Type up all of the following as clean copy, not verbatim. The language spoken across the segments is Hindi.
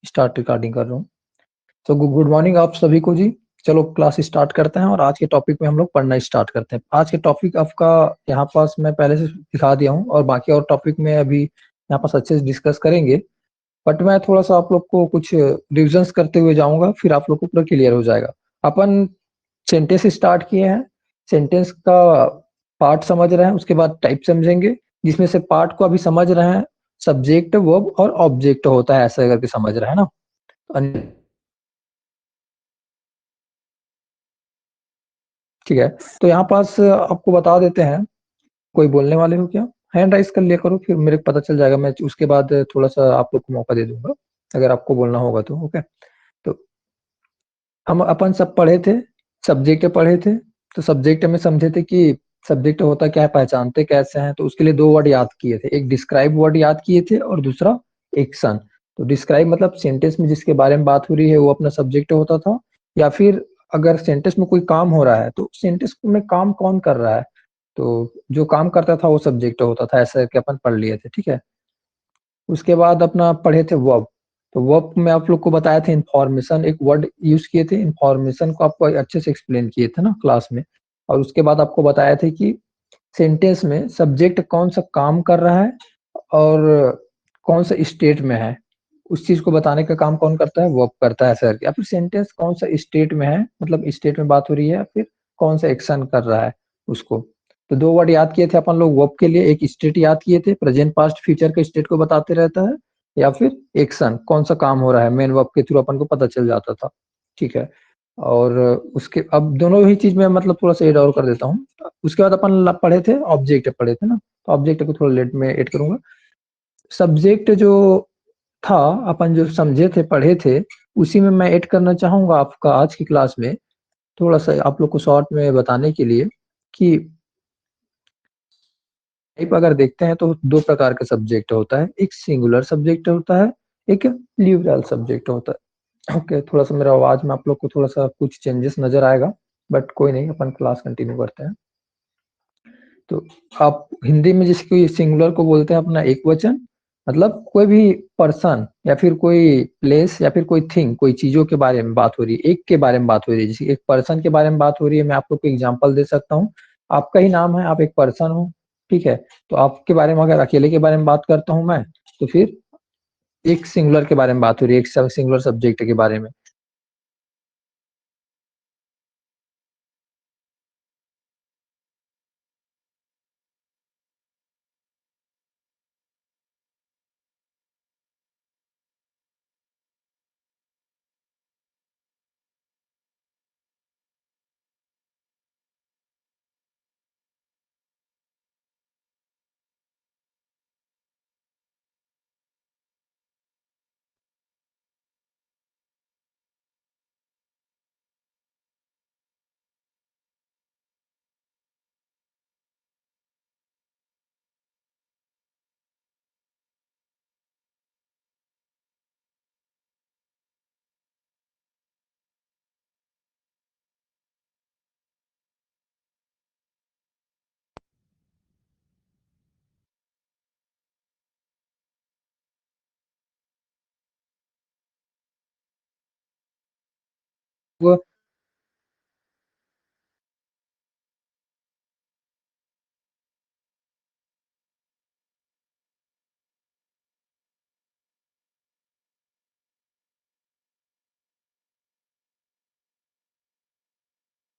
स्टार्ट रिकॉर्डिंग कर रहा हूँ। तो गुड मॉर्निंग आप सभी को जी। चलो क्लास स्टार्ट करते हैं और आज के टॉपिक में हम लोग पढ़ना स्टार्ट करते हैं। आज के टॉपिक आपका यहाँ पास मैं पहले से दिखा दिया हूँ और बाकी और टॉपिक में अभी यहाँ पास अच्छे से डिस्कस करेंगे। बट मैं थोड़ा सा आप लोग को कुछ रिविजन्स करते हुए जाऊंगा, फिर आप लोग को पूरा क्लियर हो जाएगा। अपन सेंटेंस स्टार्ट किए हैं, सेंटेंस का पार्ट समझ रहे हैं, उसके बाद टाइप समझेंगे, जिसमें से पार्ट को अभी समझ रहे हैं सब्जेक्ट वर्ब और ऑब्जेक्ट होता है, ऐसा करके समझ रहे हैं ना। ठीक है, तो यहाँ पास आपको बता देते हैं। कोई बोलने वाले हो क्या? हैंड राइज कर लिया करो, फिर मेरे को पता चल जाएगा। मैं उसके बाद थोड़ा सा आप लोग को मौका दे दूंगा अगर आपको बोलना होगा तो। ओके, तो हम अपन सब पढ़े थे, सब्जेक्ट पढ़े थे। तो सब्जेक्ट में समझे थे कि सब्जेक्ट होता क्या है, पहचानते कैसे हैं। तो उसके लिए दो वर्ड याद किए थे, एक डिस्क्राइब वर्ड याद किए थे और दूसरा एक्शन। तो डिस्क्राइब मतलब सेंटेंस में जिसके बारे में बात हो रही है वो अपना सब्जेक्ट होता था, या फिर अगर सेंटेंस में कोई काम हो रहा है तो सेंटेंस में काम कौन कर रहा है, तो जो काम करता था वो सब्जेक्ट होता था। ऐसा कि अपन पढ़ लिए थे, ठीक है। उसके बाद अपना पढ़े थे वर्ब। तो वर्ब में आप लोग को बताया था इंफॉर्मेशन, एक वर्ड यूज किए थे इंफॉर्मेशन को, आपको अच्छे से एक्सप्लेन किए थे ना क्लास में। और उसके बाद आपको बताया था कि सेंटेंस में सब्जेक्ट कौन सा काम कर रहा है और कौन सा स्टेट में है, उस चीज को बताने का काम कौन करता है, वर्ब करता है सर। या फिर सेंटेंस कौन सा स्टेट में है, मतलब स्टेट में बात हो रही है, या फिर कौन सा एक्शन कर रहा है उसको। तो दो वर्ड याद किए थे अपन लोग वर्ब के लिए, एक स्टेट याद किए थे, प्रेजेंट पास्ट फ्यूचर के स्टेट को बताते रहता है, या फिर एक्शन कौन सा काम हो रहा है, मेन वर्ब के थ्रू अपन को पता चल जाता था, ठीक है। और उसके अब दोनों ही चीज में मतलब थोड़ा सा एड और कर देता हूँ। उसके बाद अपन पढ़े थे ऑब्जेक्ट, पढ़े थे ना। तो ऑब्जेक्ट को थोड़ा लेट में ऐड करूंगा। सब्जेक्ट जो था, अपन जो समझे थे पढ़े थे, उसी में मैं ऐड करना चाहूंगा आपका आज की क्लास में, थोड़ा सा आप लोग को शॉर्ट में बताने के लिए कि टाइप अगर देखते हैं तो दो प्रकार का सब्जेक्ट होता है, एक सिंगुलर सब्जेक्ट होता है, एक प्लूरल सब्जेक्ट होता है। ओके, थोड़ा सा मेरा आवाज में आप लोग को थोड़ा सा कुछ चेंजेस नजर आएगा, बट कोई नहीं, अपन क्लास कंटिन्यू करते हैं। तो आप हिंदी में जिसको सिंगुलर को बोलते हैं अपना एक वचन, मतलब कोई भी पर्सन या फिर कोई प्लेस या फिर कोई थिंग, कोई चीजों के बारे में बात हो रही है, एक के बारे में बात हो रही है। जैसे एक पर्सन के बारे में बात हो रही है, मैं आप लोग को एग्जांपल दे सकता हूँ। आपका ही नाम है, आप एक पर्सन हो, ठीक है। तो आपके बारे में अगर अकेले के बारे में बात करता हूँ मैं, तो फिर एक सिंगुलर के बारे में बात हो रही है, एक सिंगुलर सब्जेक्ट के बारे में। वो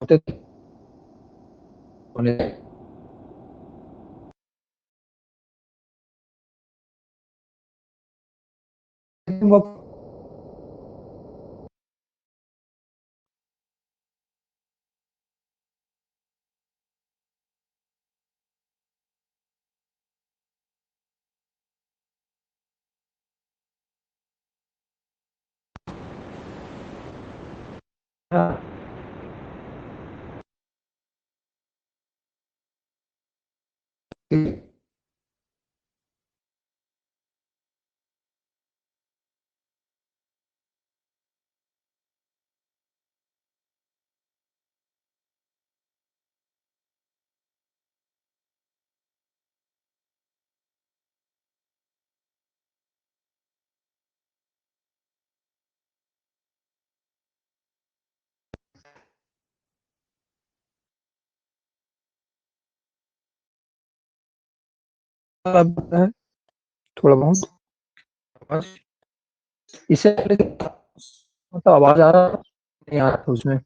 होते होने वो है थोड़ा बहुत आवाज, इससे पहले मतलब आवाज आ रहा नहीं आ रहा था उसमें।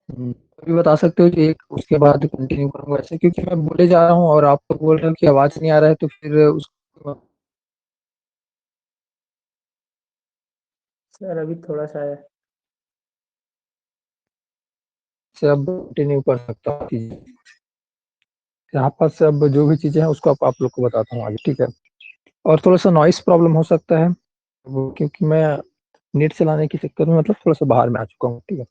अभी बता सकते हो कि एक उसके बाद कंटिन्यू करूंगा ऐसे, क्योंकि मैं बोले जा रहा हूँ और आप तो बोल रहे हो कि आवाज नहीं आ रहा है, तो फिर उसको सर अभी थोड़ा सा है। से अब कंटिन्यू कर सकता हूँ। यहाँ पास से अब जो भी चीजें हैं उसको आप लोग को बताता हूँ आगे, ठीक है। और थोड़ा सा नॉइस प्रॉब्लम हो सकता है वो, क्योंकि मैं नेट चलाने के चक्कर में मतलब थोड़ा सा बाहर में आ चुका हूँ, ठीक है।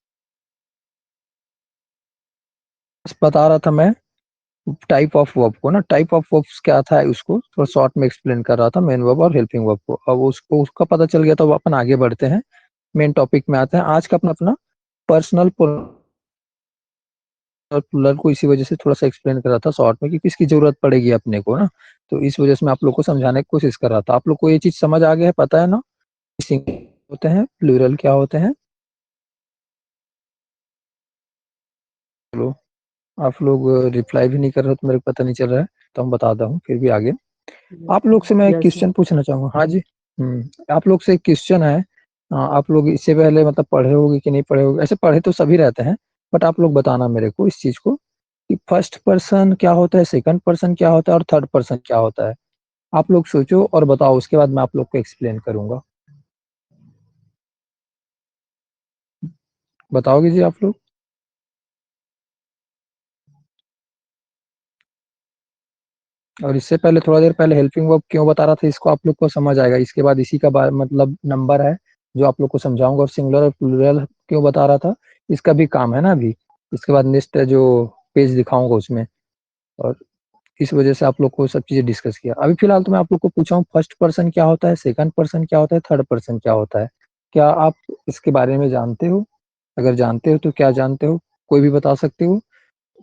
बस बता रहा था मैं टाइप ऑफ वर्ब को ना, टाइप ऑफ वर्ब्स क्या था उसको थोड़ा शॉर्ट में एक्सप्लेन कर रहा था, मेन वर्ब और हेल्पिंग वर्ब को। अब उसको उसका पता चल गया तो अब अपन आगे बढ़ते हैं, मेन टॉपिक में आते हैं। आज का अपना अपना पर्सनल प्लूरल को इसी वजह से थोड़ा सा एक्सप्लेन कर रहा था शॉर्ट में कि किसकी जरूरत पड़ेगी अपने को ना, तो इस वजह से मैं आप लोग को समझाने की कोशिश कर रहा था। आप लोग को ये चीज समझ आ गया है, पता है ना सिंगल होते हैं प्लूरल क्या होते हैं। चलो, आप लोग रिप्लाई भी नहीं कर रहे हो तो मेरे को पता नहीं चल रहा है, तो हम बताता हूँ फिर भी आगे। आप लोग से मैं एक यस। क्वेश्चन पूछना चाहूंगा। हाँ जी। आप लोग से एक क्वेश्चन है। आप लोग इससे पहले मतलब पढ़े होगे कि नहीं पढ़े होगे, ऐसे पढ़े तो सभी रहते हैं, बट आप लोग बताना मेरे को इस चीज को कि फर्स्ट पर्सन क्या होता है, सेकंड पर्सन क्या होता है और थर्ड पर्सन क्या होता है। आप लोग सोचो और बताओ, उसके बाद मैं आप लोग को एक्सप्लेन करूंगा। बताओगे जी आप लोग। और इससे पहले थोड़ा देर पहले हेल्पिंग वर्ब क्यों बता रहा था, इसको आप लोग को समझ आएगा इसके बाद। इसी का मतलब नंबर है जो आप लोग को समझाऊंगा। और सिंगुलर और प्लूरल क्यों बता रहा था, इसका भी काम है ना अभी। इसके बाद नेक्स्ट जो पेज दिखाऊंगा उसमें, और इस वजह से आप लोग को सब चीजें डिस्कस किया। अभी फिलहाल तो मैं आप लोग को पूछा हूँ फर्स्ट पर्सन क्या होता है, सेकंड पर्सन क्या होता है, थर्ड पर्सन क्या होता है। क्या आप इसके बारे में जानते हो? अगर जानते हो तो क्या जानते हो, कोई भी बता सकते हो।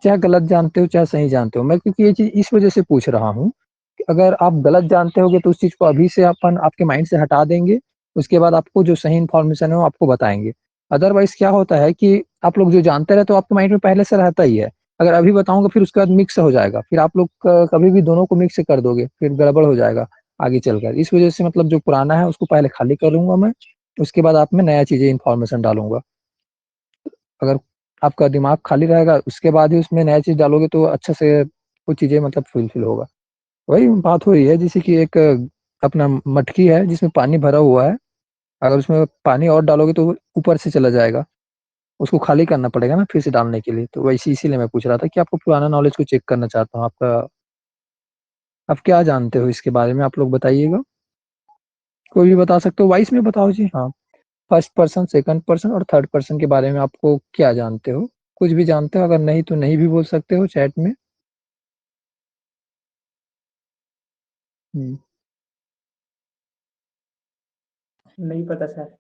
चाहे गलत जानते हो चाहे सही जानते हो, मैं क्योंकि ये चीज इस वजह से पूछ रहा हूँ कि अगर आप गलत जानते होगे तो उस चीज को अभी से अपन आपके माइंड से हटा देंगे। उसके बाद आपको जो सही इन्फॉर्मेशन है वो आपको बताएंगे। अदरवाइज क्या होता है कि आप लोग जो जानते रहते हो आपके माइंड में पहले से रहता ही है। अगर अभी बताऊंगा फिर उसके बाद मिक्स हो जाएगा, फिर आप लोग कभी भी दोनों को मिक्स कर दोगे, फिर गड़बड़ हो जाएगा आगे चलकर। इस वजह से मतलब जो पुराना है उसको पहले खाली कर लूंगा मैं, उसके बाद आप में नया चीजें इन्फॉर्मेशन डालूंगा। अगर आपका दिमाग खाली रहेगा उसके बाद ही उसमें नया चीज डालोगे तो अच्छे से वो चीजें मतलब फुलफिल होगा। वही बात हो रही है जैसे कि एक अपना मटकी है जिसमें पानी भरा हुआ है, अगर उसमें पानी और डालोगे तो वो ऊपर से चला जाएगा, उसको खाली करना पड़ेगा ना फिर से डालने के लिए। तो वैसे इसीलिए मैं पूछ रहा था कि आपको पुराना नॉलेज को चेक करना चाहता हूँ आपका। आप क्या जानते हो इसके बारे में, आप लोग बताइएगा। कोई भी बता सकते हो, वॉइस में बताओ जी हाँ। फर्स्ट पर्सन, सेकंड पर्सन और थर्ड पर्सन के बारे में आपको क्या जानते हो, कुछ भी जानते हो, अगर नहीं तो नहीं भी बोल सकते हो चैट में। हम्म, नहीं पता सर।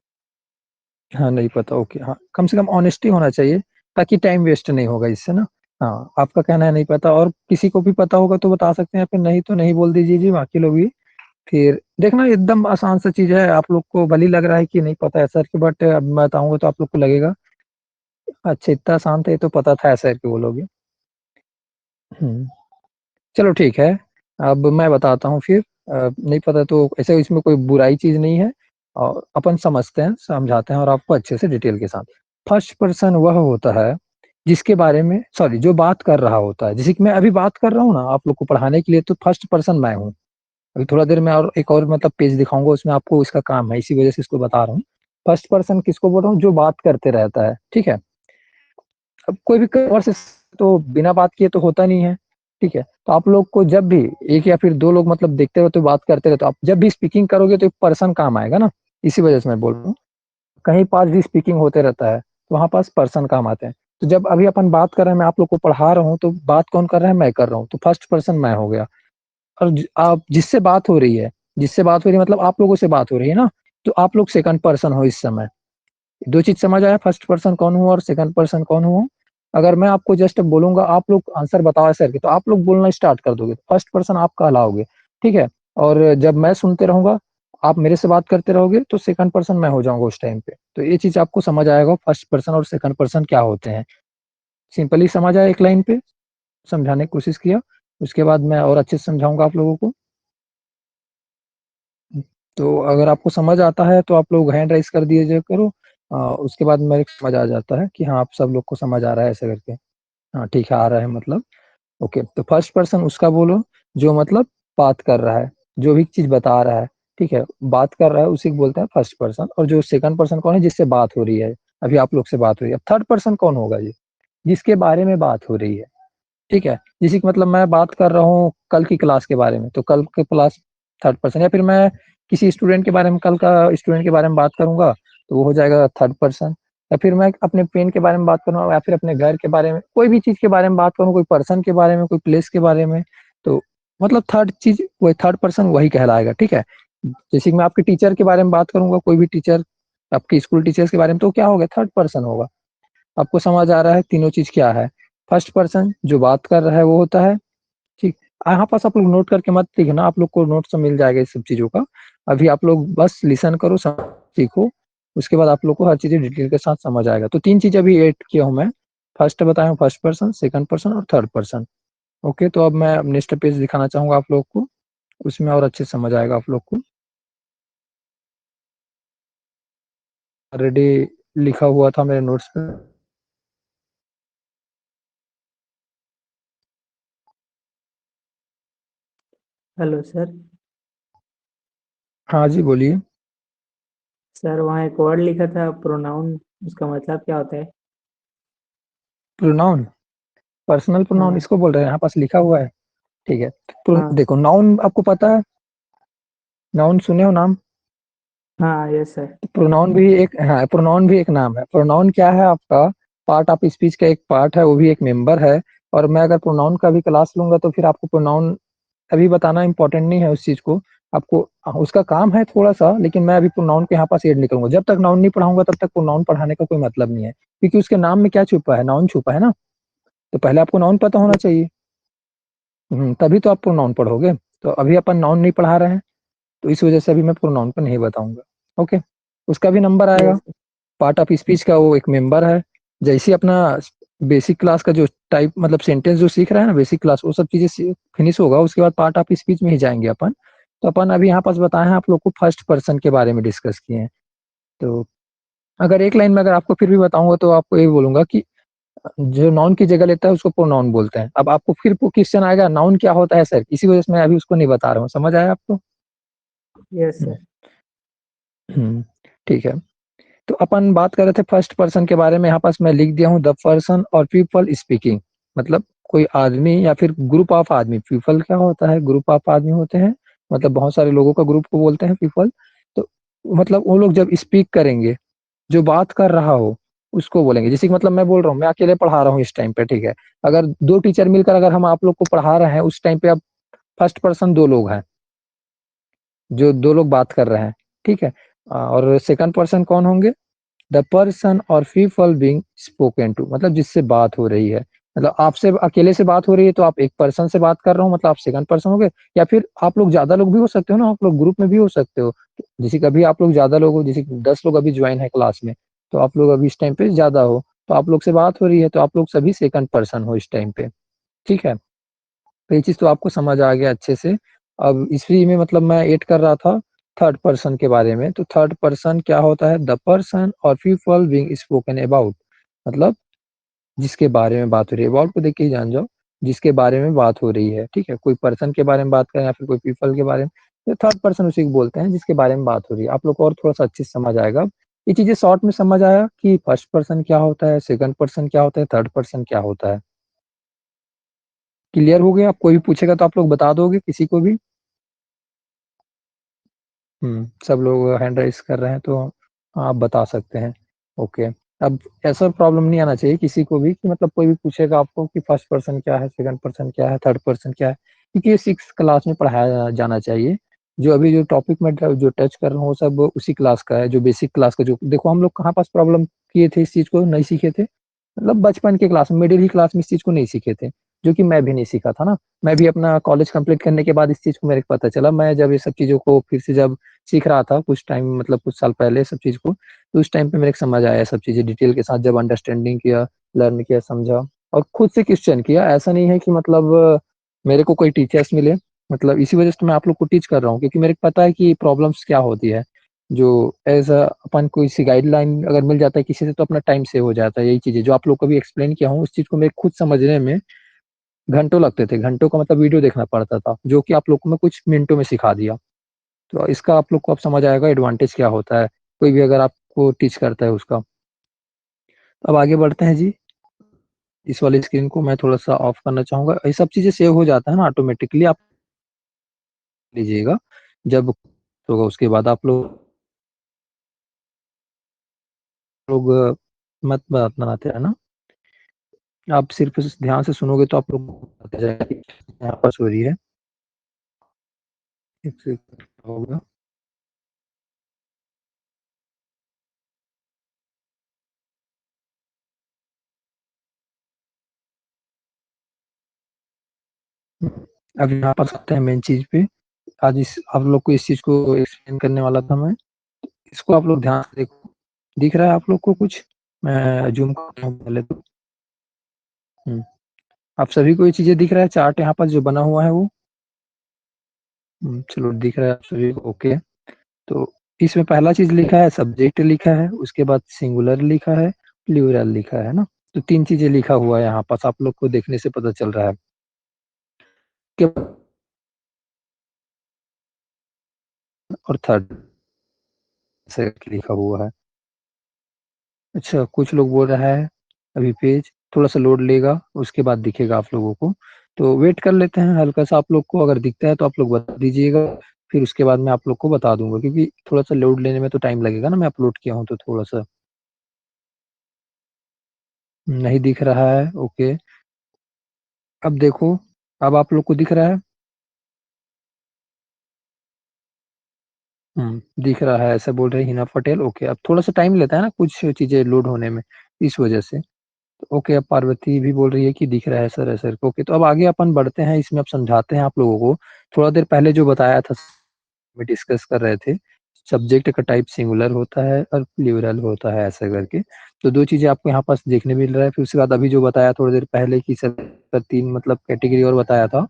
हाँ नहीं पता, ओके। हाँ, कम से कम ऑनेस्टी होना चाहिए ताकि टाइम वेस्ट नहीं होगा इससे ना। हाँ, आपका कहना है नहीं पता, और किसी को भी पता होगा तो बता सकते हैं, फिर नहीं तो नहीं बोल दीजिए जी, बाकी लोग भी। फिर देखना एकदम आसान सा चीज है, आप लोग को भले ही लग रहा है कि नहीं पता है सर के, बट अब मैं बताऊंगा तो आप लोग को लगेगा अच्छा इतना आसान था, ये तो पता था सर के बोलोगे। हम्म, चलो ठीक है। अब मैं बताता हूँ फिर। नहीं पता तो ऐसे इसमें कोई बुराई चीज नहीं है, और अपन समझते हैं समझाते हैं और आपको अच्छे से डिटेल के साथ। फर्स्ट पर्सन वह होता है जिसके बारे में, सॉरी, जो बात कर रहा होता है। जैसे कि मैं अभी बात कर रहा हूँ ना आप लोग को पढ़ाने के लिए, तो फर्स्ट पर्सन मैं हूँ। अभी थोड़ा देर में और एक और मतलब पेज दिखाऊंगा, उसमें आपको इसका काम है, इसी वजह से इसको बता रहा हूँ। फर्स्ट पर्सन किसको बोल रहा हूँ, जो बात करते रहता है, ठीक है। अब कोई भी और से तो बिना बात किए तो होता नहीं है, ठीक है। तो आप लोग को जब भी एक या फिर दो लोग मतलब देखते रहते हो बात करते रहते हो, आप जब भी स्पीकिंग करोगे तो एक पर्सन काम आएगा ना, इसी वजह से मैं बोल रहा हूँ। कहीं पास भी स्पीकिंग होते रहता है तो वहां पास पर्सन काम आते हैं। तो जब अभी अपन बात कर रहे हैं, मैं आप लोग को पढ़ा रहा हूँ, तो बात कौन कर रहा है, मैं कर रहा हूँ, तो फर्स्ट पर्सन मैं हो गया। और आप जिससे बात हो रही है, जिससे बात हो रही है मतलब आप लोगों से बात हो रही है ना, तो आप लोग सेकंड पर्सन हो इस समय। दो चीज समझ आया, फर्स्ट पर्सन कौन हुआ और सेकंड पर्सन कौन हुआ। अगर मैं आपको जस्ट बोलूंगा आप लोग आंसर बताओ सर के, तो आप लोग बोलना स्टार्ट कर दोगे, फर्स्ट पर्सन आप कहलाओगे, ठीक है। और जब मैं सुनते रहूंगा, आप मेरे से बात करते रहोगे, तो सेकंड पर्सन मैं हो जाऊंगा उस टाइम पे। तो ये चीज आपको समझ आएगा फर्स्ट पर्सन और सेकंड पर्सन क्या होते हैं। सिंपली समझ आया एक लाइन पे, समझाने की कोशिश किया, उसके बाद मैं और अच्छे से समझाऊँगा आप लोगों को। तो अगर आपको समझ आता है तो आप लोग हैंड राइज़ कर दीजिए करो। उसके बाद मेरे को समझ आ जाता है कि हाँ, आप सब लोग को समझ आ रहा है ऐसे करके। हाँ, ठीक है, आ रहा है मतलब। ओके, तो फर्स्ट पर्सन उसका बोलो जो मतलब बात कर रहा है, जो भी चीज़ बता रहा है, ठीक है? बात कर रहा है उसी को बोलते हैं फर्स्ट पर्सन। और जो सेकंड पर्सन कौन है? जिससे बात हो रही है, अभी आप लोग से बात हो रही है। थर्ड पर्सन कौन होगा ये? जिसके बारे में बात हो रही है, ठीक है? जैसे कि मतलब मैं बात कर रहा हूँ कल की क्लास के बारे में, तो कल की क्लास थर्ड पर्सन, या फिर मैं किसी स्टूडेंट के बारे में, कल का स्टूडेंट के बारे में बात करूँगा, तो वो हो जाएगा थर्ड पर्सन। या फिर मैं अपने पेन के बारे में बात करूँ या फिर अपने घर के बारे में, कोई भी चीज़ के बारे में बात करूँ, कोई पर्सन के बारे में, कोई प्लेस के बारे में, तो मतलब थर्ड चीज़ वही थर्ड पर्सन वही कहलाएगा, ठीक है? जैसे कि मैं आपके टीचर के बारे में बात करूँगा, कोई भी टीचर, आपके स्कूल टीचर्स के बारे में, तो क्या हो गया? थर्ड पर्सन होगा। आपको समझ आ रहा है तीनों चीज़ क्या है? फर्स्ट पर्सन जो बात कर रहा है वो होता है, ठीक। यहाँ पास आप लोग नोट करके मत लिखना, आप लोग को नोट्स मिल जाएगा इस सब चीज़ों का। अभी आप लोग बस लिसन करो, सीखो, उसके बाद आप लोग को हर चीज़ डिटेल के साथ समझ आएगा। तो 3 चीज़ अभी ऐड किया हूँ मैं। फर्स्ट बताया हूँ फर्स्ट पर्सन, सेकंड पर्सन और थर्ड पर्सन। ओके, तो अब मैं नेक्स्ट पेज दिखाना चाहूँगा आप लोग को, उसमें और अच्छे से समझ आएगा आप लोग को। ऑलरेडी लिखा हुआ था मेरे नोट्स पे। Hello sir. हाँ जी, बोलिए। सर वहाँ एक वर्ड लिखा था प्रोनाउन, उसका मतलब क्या होता है? प्रोनाउन, पर्सनल प्रोनाउन हाँ। इसको बोल रहे हैं, यहाँ पास लिखा हुआ है, ठीक है। हाँ। देखो, नाउन आपको पता है, नाउन सुने हो नाम? हाँ, यस सर। प्रोनाउन भी एक, हाँ, प्रोनाउन भी एक नाम है। प्रोनाउन क्या है आपका? पार्ट ऑफ स्पीच का एक पार्ट है, वो भी एक मेंबर है। और मैं अगर प्रोनाउन का भी क्लास लूंगा तो फिर आपको प्रोनाउन अभी बताना इंपॉर्टेंट नहीं है उस चीज को। आपको उसका काम है थोड़ा सा, लेकिन मैं अभी प्रोनाउन के यहाँ पास ऐड नहीं करूंगा। जब तक नाउन नहीं पढ़ाऊंगा तब तक प्रोनाउन पढ़ाने का कोई मतलब नहीं है, क्योंकि उसके नाम में क्या छुपा है? नाउन छुपा है ना। तो पहले आपको नाउन पता होना चाहिए। तभी तो आप प्रोनाउन पढ़ोगे। तो अभी अपन नाउन नहीं पढ़ा रहे हैं, तो इस वजह से अभी मैं प्रोनाउन पर नहीं बताऊंगा। ओके, उसका भी नंबर आएगा। यस। पार्ट ऑफ स्पीच का वो एक मेंबर है। जैसे ही अपना बेसिक क्लास का जो टाइप मतलब सेंटेंस जो सीख रहा है ना, बेसिक क्लास, वो सब चीजें फिनिश होगा, उसके बाद पार्ट ऑफ स्पीच में ही जाएंगे अपन। तो अपन अभी यहाँ पास बताए हैं आप लोग को, फर्स्ट पर्सन के बारे में डिस्कस किए हैं। तो अगर एक लाइन में अगर आपको फिर भी बताऊंगा तो आपको ये बोलूंगा कि जो नाउन की जगह लेता है उसको प्रोनाउन बोलते हैं। अब आपको फिर क्वेश्चन आएगा नाउन क्या होता है सर, इसी वजह से मैं अभी उसको नहीं बता रहा हूँ। समझ आया आपको? यस हम्म, सर। ठीक है। तो अपन बात कर रहे थे फर्स्ट पर्सन के बारे में। यहाँ पास मैं लिख दिया हूँ द पर्सन और पीपल स्पीकिंग, मतलब कोई आदमी या फिर ग्रुप ऑफ आदमी। पीपल क्या होता है? ग्रुप ऑफ आदमी होते हैं, मतलब बहुत सारे लोगों का ग्रुप को बोलते हैं पीपल। तो मतलब वो लोग जब स्पीक करेंगे, जो बात कर रहा हो उसको बोलेंगे। जैसे कि मतलब मैं बोल रहा हूँ, मैं अकेले पढ़ा रहा हूँ इस टाइम पे, ठीक है। अगर दो टीचर मिलकर अगर हम आप लोग को पढ़ा रहे हैं उस टाइम पे, अब फर्स्ट पर्सन दो लोग हैं, जो दो लोग बात कर रहे हैं, ठीक है। और सेकंड पर्सन कौन होंगे? द पर्सन और पीपल बीइंग स्पोकन टू, मतलब जिससे बात हो रही है। मतलब आपसे अकेले से बात हो रही है तो आप एक पर्सन से बात कर रहा हूँ, मतलब आप सेकंड पर्सन हो गए। या फिर आप लोग ज्यादा लोग भी हो सकते हो ना, आप लोग ग्रुप में भी हो सकते हो। जैसे कभी आप लोग ज्यादा लोग हो, जैसे 10 लोग अभी ज्वाइन है क्लास में, तो आप लोग अभी इस टाइम पे ज्यादा हो, तो आप लोग से बात हो रही है, तो आप लोग सभी सेकंड पर्सन हो इस टाइम पे, ठीक है। तो ये चीज तो आपको समझ आ गया अच्छे से। अब इसी में मतलब मैं ऐड कर रहा था थर्ड पर्सन के बारे में। तो थर्ड पर्सन क्या होता है? द पर्सन और पीपल बीइंग स्पोकन अबाउट, मतलब जिसके बारे में बात हो रही है। अबाउट को देख के ही जान जाओ, जिसके बारे में बात हो रही है, ठीक है। कोई पर्सन के बारे में बात करें या फिर कोई पीपल के बारे में, तो थर्ड पर्सन उसी को बोलते हैं जिसके बारे में बात हो रही है। आप लोग को और थोड़ा सा अच्छे से समझ आएगा। ये चीजें शॉर्ट में समझ आया कि फर्स्ट पर्सन क्या होता है, सेकंड पर्सन क्या होता है, थर्ड पर्सन क्या होता है। क्लियर हो गया? आप कोई भी पूछेगा तो आप लोग बता दोगे किसी को भी? सब लोग हैंड राइज कर रहे हैं तो आप बता सकते हैं। ओके, अब ऐसा प्रॉब्लम नहीं आना चाहिए किसी को भी कि मतलब कोई भी पूछेगा आपको कि फर्स्ट पर्सन क्या है, सेकंड पर्सन क्या है, थर्ड पर्सन क्या है, क्योंकि ये सिक्स क्लास में पढ़ाया जाना चाहिए। जो अभी जो टॉपिक में जो टच कर रहा हूँ वो सब उसी क्लास का है, जो बेसिक क्लास का। जो देखो हम लोग कहाँ पास प्रॉब्लम किए थे, इस चीज को नहीं सीखे थे, मतलब बचपन के क्लास में, मिडिल ही क्लास में इस चीज को नहीं सीखे थे। जो कि मैं भी नहीं सीखा था ना। मैं भी अपना कॉलेज कंप्लीट करने के बाद इस चीज को मेरे को पता चला। मैं जब ये सब चीजों को फिर से जब सीख रहा था कुछ टाइम, मतलब कुछ साल पहले सब चीज को, तो उस टाइम पे मेरे को समझ आया सब चीजें डिटेल के साथ, जब अंडरस्टैंडिंग किया, लर्न किया, समझा। और खुद से क्वेश्चन किया। ऐसा नहीं है कि मतलब मेरे को कोई टीचर्स मिले, मतलब इसी वजह से मैं आप लोग को टीच कर रहा हूँ, क्योंकि मेरे को पता है कि प्रॉब्लम्स क्या होती है। जो एज अ अपन कोई सी गाइडलाइन अगर मिल जाता है किसी से तो अपना टाइम सेव हो जाता है। यही चीजें जो आप लोग को भी एक्सप्लेन किया हूँ, उस चीज को मेरे खुद समझने में घंटों लगते थे। घंटों का मतलब वीडियो देखना पड़ता था, जो कि आप लोग को मैं कुछ मिनटों में सिखा दिया। तो इसका आप लोग को अब समझ आएगा एडवांटेज क्या होता है, कोई भी अगर आपको टीच करता है उसका। अब आगे बढ़ते हैं जी। इस वाली स्क्रीन को मैं थोड़ा-सा ऑफ करना चाहूँगा। ये सब चीज़ें सेव हो जाता है ना ऑटोमेटिकली, आप लीजिएगा। जब होगा उसके बाद आप लोग मत बात बनाते रहना। आप सिर्फ़ ध्यान से सुनोगे तो आप लोग को पता जाएगा कि यहाँ पर हो रही है। एक सेकंड होगा। अब यहाँ पर आते हैं मेन चीज़ पे। आज इस आप लोग को इस चीज़ को एक्सप्लेन करने वाला था मैं। इसको आप लोग ध्यान से देखो। दिख रहा है आप लोग को कुछ? मैं ज़ूम करता हूँ पहले तो। हुँ। आप सभी को ये चीज़ें दिख रहा है, चार्ट यहाँ पर जो बना हुआ है वो? चलो दिख रहा है आप सभी को, ओके। तो इसमें पहला चीज़ लिखा है सब्जेक्ट लिखा है, उसके बाद सिंगुलर लिखा है, प्लूरल लिखा है ना? तो 3 चीज़ें लिखा हुआ है यहाँ पास, आप लोग को देखने से पता चल रहा है। के और थर्ड से लिखा हुआ है। अच्छा, कुछ लोग बोल रहा है अभी पेज थोड़ा-सा लोड लेगा, उसके बाद दिखेगा आप लोगों को। तो वेट कर लेते हैं हल्का-सा, आप लोग को अगर दिखता है तो आप लोग बता दीजिएगा, फिर उसके बाद मैं आप लोग को बता दूँगा, क्योंकि थोड़ा-सा लोड लेने में तो टाइम लगेगा ना, मैं अपलोड किया हूँ तो थोड़ा-सा। नहीं दिख रहा है, ओके। अब देखो, अब आप लोग को दिख रहा है? दिख रहा है ऐसा बोल रहे हैं हिना पटेल, ओके। अब थोड़ा-सा टाइम लेता है ना कुछ चीज़ें लोड होने में, इस वजह से। ओके, अब पार्वती भी बोल रही है कि दिख रहा है सर ऐसा। ओके, तो अब आगे अपन बढ़ते हैं, इसमें अब समझाते हैं आप लोगों को। थोड़ा देर पहले जो बताया था में डिस्कस कर रहे थे, सब्जेक्ट का टाइप सिंगुलर होता है और प्लूरल होता है ऐसा करके। तो 2 चीज़ें आपको यहाँ पास देखने मिल रहा है। फिर उसके बाद अभी जो बताया थोड़ी देर पहले कि सर 3 मतलब कैटेगरी और बताया था।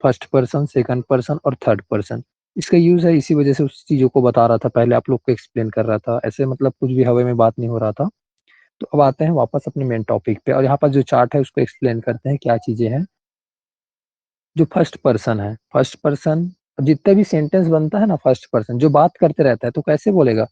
फर्स्ट पर्सन, सेकंड पर्सन और थर्ड पर्सन। इसका यूज़ है इसी वजह से उस चीज़ों को बता रहा था, पहले आप लोग को एक्सप्लेन कर रहा था। ऐसे मतलब कुछ भी हवा में बात नहीं हो रहा था। तो अब आते हैं वापस अपने मेन टॉपिक पे और यहाँ पर जो चार्ट है उसको एक्सप्लेन करते हैं क्या चीज़ें हैं। जो फर्स्ट पर्सन है, फर्स्ट पर्सन जितने भी सेंटेंस बनता है ना फर्स्ट पर्सन जो बात करते रहता है तो कैसे बोलेगा?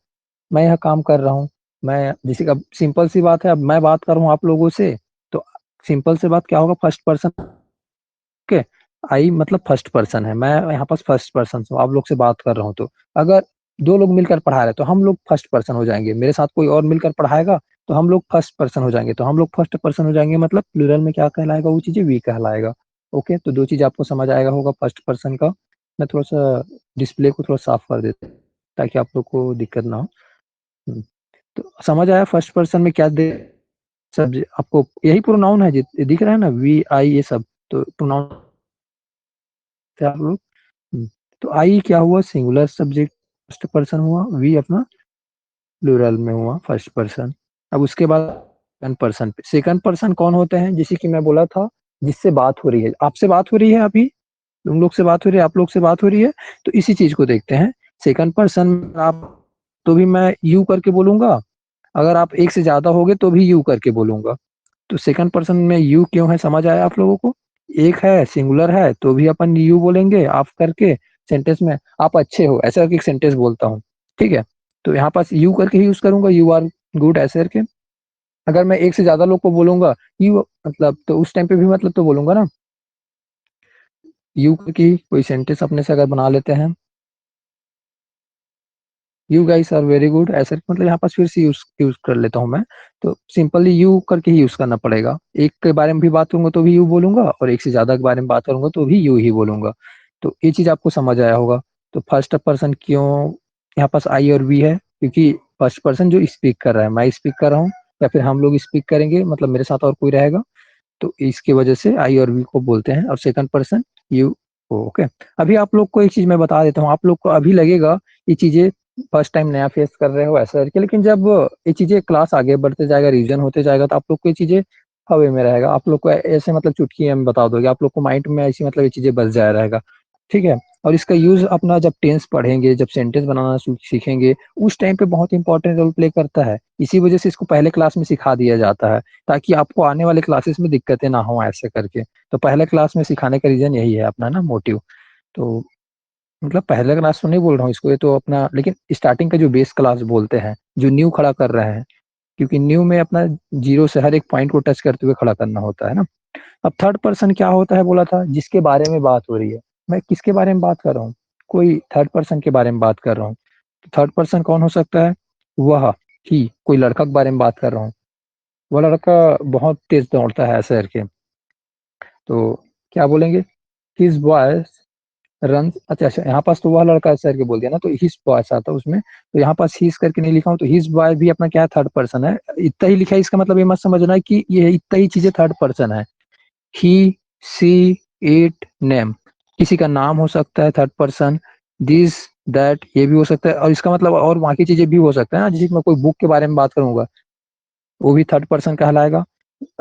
मैं यह काम कर रहा हूँ, मैं जैसे कि अब सिंपल सी बात है, अब मैं बात कर रहा हूँ आप लोगों से, तो सिंपल सी बात क्या होगा फर्स्ट पर्सन ओके, आई मतलब फर्स्ट पर्सन है, मैं यहाँ पास फर्स्ट पर्सन हूँ, आप लोग से बात कर रहा हूँ तो। अगर 2 लोग मिलकर पढ़ा रहे हैं तो हम लोग फर्स्ट पर्सन हो जाएँगे, मेरे साथ कोई और मिलकर पढ़ाएगा तो हम लोग फर्स्ट पर्सन हो जाएँगे, तो हम लोग फर्स्ट पर्सन हो जाएँगे मतलब प्लुरल में क्या कहलाएगा वो चीज़ें वी कहलाएगा। ओके, तो 2 चीज़ आपको समझ आएगा होगा फर्स्ट पर्सन का। मैं थोड़ा-सा डिस्प्ले को थोड़ा साफ कर देता हूँ ताकि आप लोग को दिक्कत ना हो। हुँ, तो समझ आया फर्स्ट पर्सन में क्या दे सब्जे आपको यही प्रोनाउन है दिख रहा है ना वी, आई ये सब, तो प्रोनाउन थे आप लोग? हुँ, तो आई क्या हुआ सिंगुलर सब्जेक्ट फर्स्ट पर्सन हुआ, वी अपना प्लूरल में हुआ फर्स्ट पर्सन। अब उसके बाद सेकंड पर्सन पे, सेकंड पर्सन कौन होते हैं? जैसे कि मैं बोला था जिससे बात हो रही है, आपसे बात हो रही है अभी, तुम लोग से बात हो रही है, आप लोग से बात हो रही है, तो इसी चीज़ को देखते हैं। सेकंड पर्सन आप तो भी मैं यू करके बोलूँगा, अगर आप एक से ज़्यादा होगे तो भी यू करके बोलूँगा। तो सेकंड पर्सन में यू क्यों है समझ आया आप लोगों को? एक है सिंगुलर है तो भी अपन यू बोलेंगे आप करके सेंटेंस में, आप अच्छे हो ऐसा करके एक सेंटेंस बोलता हूँ, ठीक है? तो यहाँ पास यू करके ही यूज़ करूँगा, यू आर गुड ऐसे करके। अगर मैं एक से ज़्यादा लोग को बोलूँगा यू मतलब तो उस टाइम पे भी मतलब तो बोलूँगा ना, यू करके ही कोई सेंटेंस अपने से अगर बना लेते हैं, you guys are very good ऐसे मतलब यहाँ पास फिर से यूज़ यूज़ कर लेता हूँ मैं। तो सिंपली यू करके ही यूज़ करना पड़ेगा। एक के बारे में भी बात करूँगा तो भी यू बोलूँगा और एक से ज़्यादा के बारे में बात करूँगा तो भी यू ही बोलूँगा। तो ये चीज़ आपको समझ आया होगा। तो फर्स्ट पर्सन क्यों यहाँ पास आई और वी है? क्योंकि फर्स्ट पर्सन जो स्पीक कर रहा है, मैं स्पीक कर रहा हूँ या फिर हम लोग स्पीक करेंगे मतलब मेरे साथ और कोई रहेगा, तो इसकी वजह से आई और वी को बोलते हैं और सेकंड पर्सन यू को, ओके। अभी आप लोग को एक चीज़ मैं बता देता हूँ, आप लोग को अभी लगेगा ये चीज़ें फर्स्ट टाइम नया फेस कर रहे हो ऐसा करके, लेकिन जब ये चीज़ें क्लास आगे बढ़ते जाएगा, रिवीजन होते जाएगा तो आप लोग को ये चीज़ें हवा में रहेगा। आप लोग को ऐसे मतलब चुटकी में बता दोगे, आप लोग को माइंड में ऐसी मतलब ये चीजें बस जाया रहेगा। ठीक है। और इसका यूज अपना जब टेंस पढ़ेंगे, जब सेंटेंस बनाना सीखेंगे, उस टाइम पे बहुत इंपॉर्टेंट रोल प्ले करता है। इसी वजह से इसको पहले क्लास में सिखा दिया जाता है, ताकि आपको आने वाले क्लासेस में दिक्कतें ना हो ऐसे करके। तो पहले क्लास में सिखाने का रीजन यही है अपना ना, मोटिव। तो मतलब पहले क्लास तो नहीं बोल रहा हूँ इसको, ये तो अपना, लेकिन स्टार्टिंग का जो बेस क्लास बोलते हैं, जो न्यू खड़ा कर रहे हैं, क्योंकि न्यू में अपना जीरो से हर एक पॉइंट को टच करते हुए खड़ा करना होता है ना। अब थर्ड पर्सन क्या होता है बोला था, जिसके बारे में बात हो रही है। मैं किसके बारे में बात कर रहा हूँ? कोई थर्ड पर्सन के बारे में बात कर रहा हूँ। तो थर्ड पर्सन कौन हो सकता है? वह ही कोई लड़का के बारे में बात कर रहा हूँ। वह लड़का बहुत तेज दौड़ता है ऐसे करके, तो क्या बोलेंगे? His boy run. अच्छा अच्छा, यहाँ पास तो वह लड़का ऐसे करके बोल दिया ना, तो हिज बॉय आता है उसमें। तो यहाँ पास हिज करके नहीं लिखा हूँ, तो हिज बॉय भी अपना क्या है, थर्ड पर्सन है। इतना ही लिखा है, इसका मतलब ये मत समझना है कि ये इतना ही चीजें थर्ड पर्सन है। ही, सी, इट, नेम, किसी का नाम हो सकता है थर्ड पर्सन। दिस, दैट, ये भी हो सकता है। और इसका मतलब और बाकी चीजें भी हो सकता है ना, जैसे कि मैं कोई बुक के बारे में बात करूंगा, वो भी थर्ड पर्सन कहलाएगा।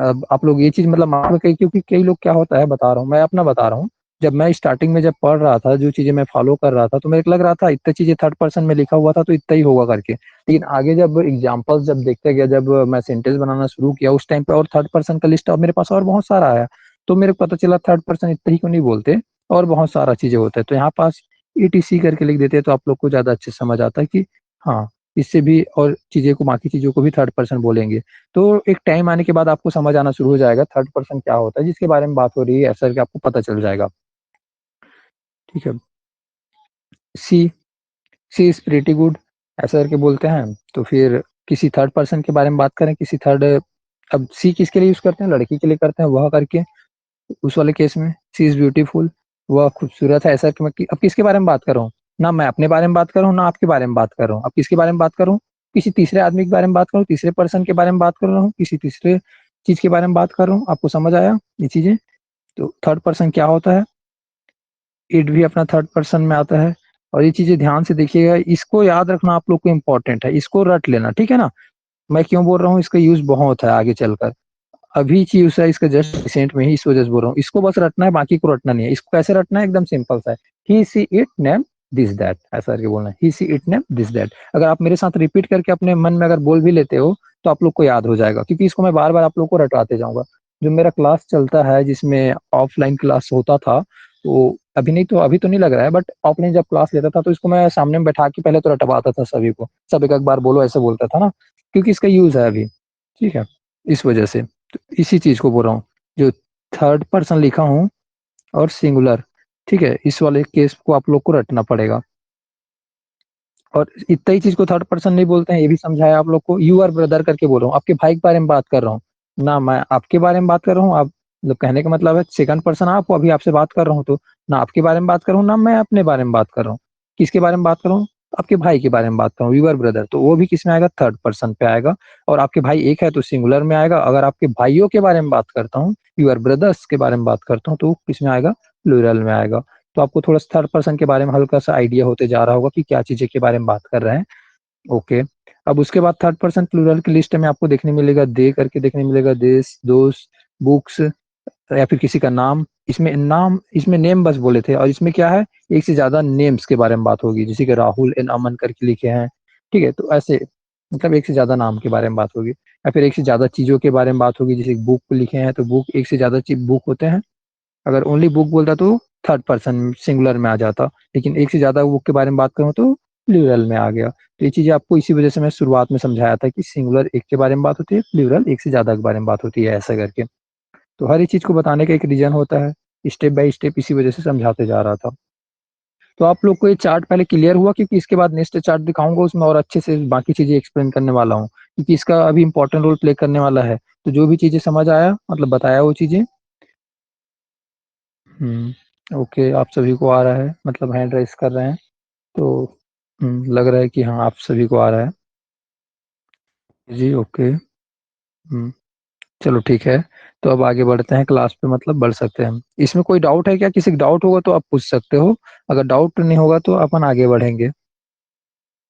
अब आप लोग ये चीज मतलब मान के, क्योंकि कई लोग क्या होता है, बता रहा हूँ, मैं अपना बता रहा हूँ। जब मैं स्टार्टिंग में जब पढ़ रहा था, जो चीजें मैं फॉलो कर रहा था, तो मेरे को लग रहा था इतनी चीजें थर्ड पर्सन में लिखा हुआ था तो इतना ही होगा करके। लेकिन आगे जब एग्जांपल्स जब देखते गया, जब मैं सेंटेंस बनाना शुरू किया, उस टाइम पे और थर्ड पर्सन का लिस्ट अब मेरे पास और बहुत सारा आया। तो मेरे को पता चला थर्ड पर्सन इतना ही को नहीं बोलते, और बहुत सारा चीजें होता है। तो यहाँ पास ETC करके लिख देते हैं, तो आप लोग को ज्यादा अच्छे से समझ आता है कि हाँ, इससे भी और चीजें को, बाकी चीजों को भी थर्ड पर्सन बोलेंगे। तो एक टाइम आने के बाद आपको समझ आना शुरू हो जाएगा थर्ड पर्सन क्या होता है, जिसके बारे में बात हो रही है, ऐसा करके आपको पता चल जाएगा। ठीक है। सी, सी इज प्रीटी गुड, ऐसा करके बोलते हैं। तो फिर किसी थर्ड पर्सन के बारे में बात करें, किसी थर्ड, अब सी किसके लिए यूज करते हैं? लड़की के लिए करते हैं, वह करके। उस वाले केस में सी इज ब्यूटीफुल, वह खूबसूरत है, ऐसा कि मैं अब किसके बारे में बात कर रहा हूँ? ना मैं अपने बारे में बात कर रहा हूँ, ना आपके बारे में बात कर रहा हूँ। अब किसके बारे में बात कर रहा हूँ? किसी तीसरे आदमी के बारे में बात कर रहा हूँ, तीसरे पर्सन के बारे में बात कर रहा हूँ, किसी तीसरे चीज के बारे में बात कर रहा हूँ। आपको समझ आया ये चीजें? तो थर्ड पर्सन क्या होता है? इट भी अपना थर्ड पर्सन में आता है। और ये चीजें ध्यान से देखिएगा, इसको याद रखना आप लोग को इम्पोर्टेंट है, इसको रट लेना, ठीक है ना। मैं क्यों बोल रहा हूँ, इसका यूज बहुत है आगे चलकर। अभी चीज है इसका जस्ट रिसेंट में ही, इस वजह से बोल रहा हूँ। इसको बस रटना है, बाकी को रटना नहीं है। इसको कैसे रटना है? एकदम सिंपल सा है। He, she, it, name, this, that, ऐसा करके बोलना है। He, she, it, name, this, that. अगर आप मेरे साथ रिपीट करके अपने मन में अगर बोल भी लेते हो, तो आप लोग को याद हो जाएगा, क्योंकि इसको मैं बार बार आप लोग को रटाते जाऊंगा। जो मेरा क्लास चलता है, जिसमें ऑफलाइन क्लास होता था, तो अभी नहीं, तो अभी तो नहीं लग रहा है, बट ऑफलाइन जब क्लास लेता था, तो इसको मैं सामने में बैठा के पहले तो रटवाता था सभी को, सब एक एक बार बोलो ऐसे बोलता था ना, क्योंकि इसका यूज है अभी। ठीक है। इस वजह से तो इसी चीज को बोल रहा हूँ, जो थर्ड पर्सन लिखा हूँ और सिंगुलर, ठीक है, इस वाले केस को आप लोग को रटना पड़ेगा। और इतना ही चीज को थर्ड पर्सन नहीं बोलते हैं, ये भी समझाया आप लोग को। यू आर ब्रदर करके बोल रहा हूँ, आपके भाई के बारे में बात कर रहा हूँ, ना मैं आपके बारे में बात कर रहा हूँ। आप मतलब कहने का मतलब है सेकंड पर्सन आप, अभी आपसे बात कर रहा हूँ, तो ना आपके बारे में बात कर रहा हूँ, ना मैं अपने बारे में बात कर रहा हूँ। किसके बारे में बात कर रहा हूँ? आपके भाई के बारे में बात कर रहा हूँ, यू आर ब्रदर, तो वो भी किस में आएगा? थर्ड पर्सन पे आएगा। और आपके भाई एक है तो सिंगुलर में आएगा। अगर आपके भाइयों के बारे में बात करता हूँ, यू आर ब्रदर्स के बारे में बात करता हूँ, तो वो किस में आएगा? प्लूरल में आएगा। तो आपको थोड़ा सा थर्ड पर्सन के बारे में हल्का सा आइडिया होते जा रहा होगा कि क्या चीजें के बारे में बात कर रहे हैं। ओके। अब उसके बाद थर्ड पर्सन प्लूरल की लिस्ट में आपको देखने मिलेगा दे करके, देखने मिलेगा दिस, दोस, बुक्स, या फिर किसी का नाम। इसमें नाम, इसमें नेम बस बोले थे, और इसमें क्या है, एक से ज्यादा नेम्स के बारे में बात होगी, जैसे कि राहुल एंड अमन करके लिखे हैं। ठीक है, तो ऐसे मतलब एक से ज्यादा नाम के बारे में बात होगी, या फिर एक से ज्यादा चीजों के बारे में बात होगी, जैसे बुक लिखे हैं तो बुक, एक से ज्यादा चीज बुक होते हैं। अगर ओनली बुक बोलता तो थर्ड पर्सन सिंगुलर में आ जाता, लेकिन एक से ज्यादा बुक के बारे में बात करूँ तो प्लूरल में आ गया। तो ये चीजें आपको इसी वजह से मैं शुरुआत में समझाया था कि सिंगुलर एक के बारे में बात होती है, प्लूरल एक से ज्यादा के बारे में बात होती है, ऐसा करके। तो हर एक चीज को बताने का एक रीजन होता है, स्टेप बाय स्टेप इसी वजह से समझाते जा रहा था। तो आप लोग को ये चार्ट पहले क्लियर हुआ? क्योंकि इसके बाद नेक्स्ट चार्ट दिखाऊंगा, उसमें और अच्छे से बाकी चीजें एक्सप्लेन करने वाला हूँ, क्योंकि इसका अभी इंपॉर्टेंट रोल प्ले करने वाला है। तो जो भी चीजें समझ आया, मतलब बताया वो चीजें। ओके, आप सभी को आ रहा है, मतलब हैंड राइज कर रहे हैं, तो लग रहा है कि हाँ आप सभी को आ रहा है। जी ओके। चलो ठीक है। तो अब आगे बढ़ते हैं क्लास पे, मतलब बढ़ सकते हैं। इसमें कोई डाउट है क्या? किसी का डाउट होगा तो आप पूछ सकते हो। अगर डाउट नहीं होगा तो अपन आगे बढ़ेंगे।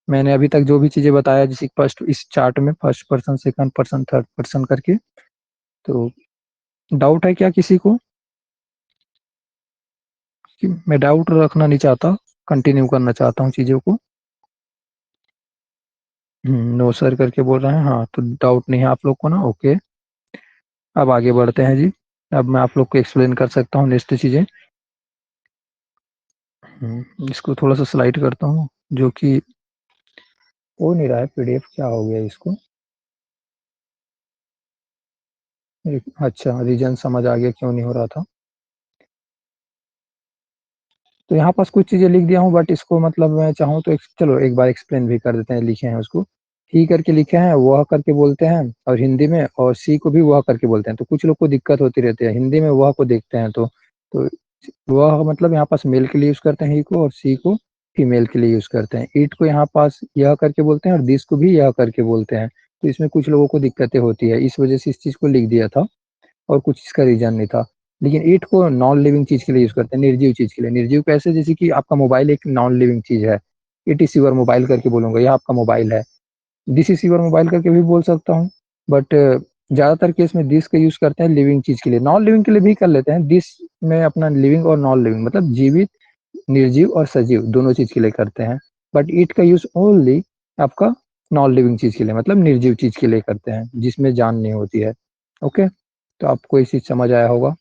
मैंने अभी तक जो भी चीजें बताया, जैसे फर्स्ट इस चार्ट में first person, second person, third person करके, तो डाउट है क्या किसी को? कि मैं डाउट रखना नहीं चाहता, कंटिन्यू करना चाहता हूँ चीज़ों को। नो सर करके बोल रहे हैं, हाँ, तो डाउट नहीं है आप लोग को ना, ओके। अब आगे बढ़ते हैं जी। अब मैं आप लोग को एक्सप्लेन कर सकता हूँ नेक्स्ट चीज़ें। इसको थोड़ा सा स्लाइड करता हूँ, जो कि हो नहीं रहा है पीडीएफ, क्या हो गया इसको? अच्छा, रीजन समझ आ गया क्यों नहीं हो रहा था। तो यहाँ पास कुछ चीज़ें लिख दिया हूँ, बट इसको मतलब मैं चाहूँ तो चलो एक बार एक्सप्लेन भी कर देते हैं। लिखे हैं उसको, ही करके लिखे हैं, वह करके बोलते हैं और हिंदी में, और सी को भी वह करके बोलते हैं। तो कुछ लोग को दिक्कत होती रहती है, हिंदी में वह को देखते हैं तो वह मतलब यहाँ पास मेल के लिए यूज करते हैं ही को, और सी को फीमेल के लिए यूज करते हैं। ईट को यहाँ पास यह करके बोलते हैं और दिस को भी यह करके बोलते हैं। तो इसमें कुछ लोगों को दिक्कतें होती है, इस वजह से इस चीज को लिख दिया था, और कुछ इसका रीजन नहीं था। लेकिन ईट को नॉन लिविंग चीज के लिए यूज करते हैं, निर्जीव चीज के लिए। निर्जीव कैसे? जैसे कि आपका मोबाइल एक नॉन लिविंग चीज है, इट इज योर मोबाइल करके बोलूंगा, यह आपका मोबाइल है। दिस इज योर मोबाइल करके भी बोल सकता हूँ, बट ज्यादातर केस में दिस का यूज करते हैं लिविंग चीज के लिए। नॉन लिविंग के लिए भी कर लेते हैं, दिस में अपना लिविंग और नॉन लिविंग मतलब जीवित, निर्जीव और सजीव दोनों चीज के लिए करते हैं। बट ईट का यूज ओनली आपका नॉन लिविंग चीज के लिए, मतलब निर्जीव चीज के लिए करते हैं, जिसमें जान नहीं होती है। ओके, तो आपको ये चीज समझ आया होगा।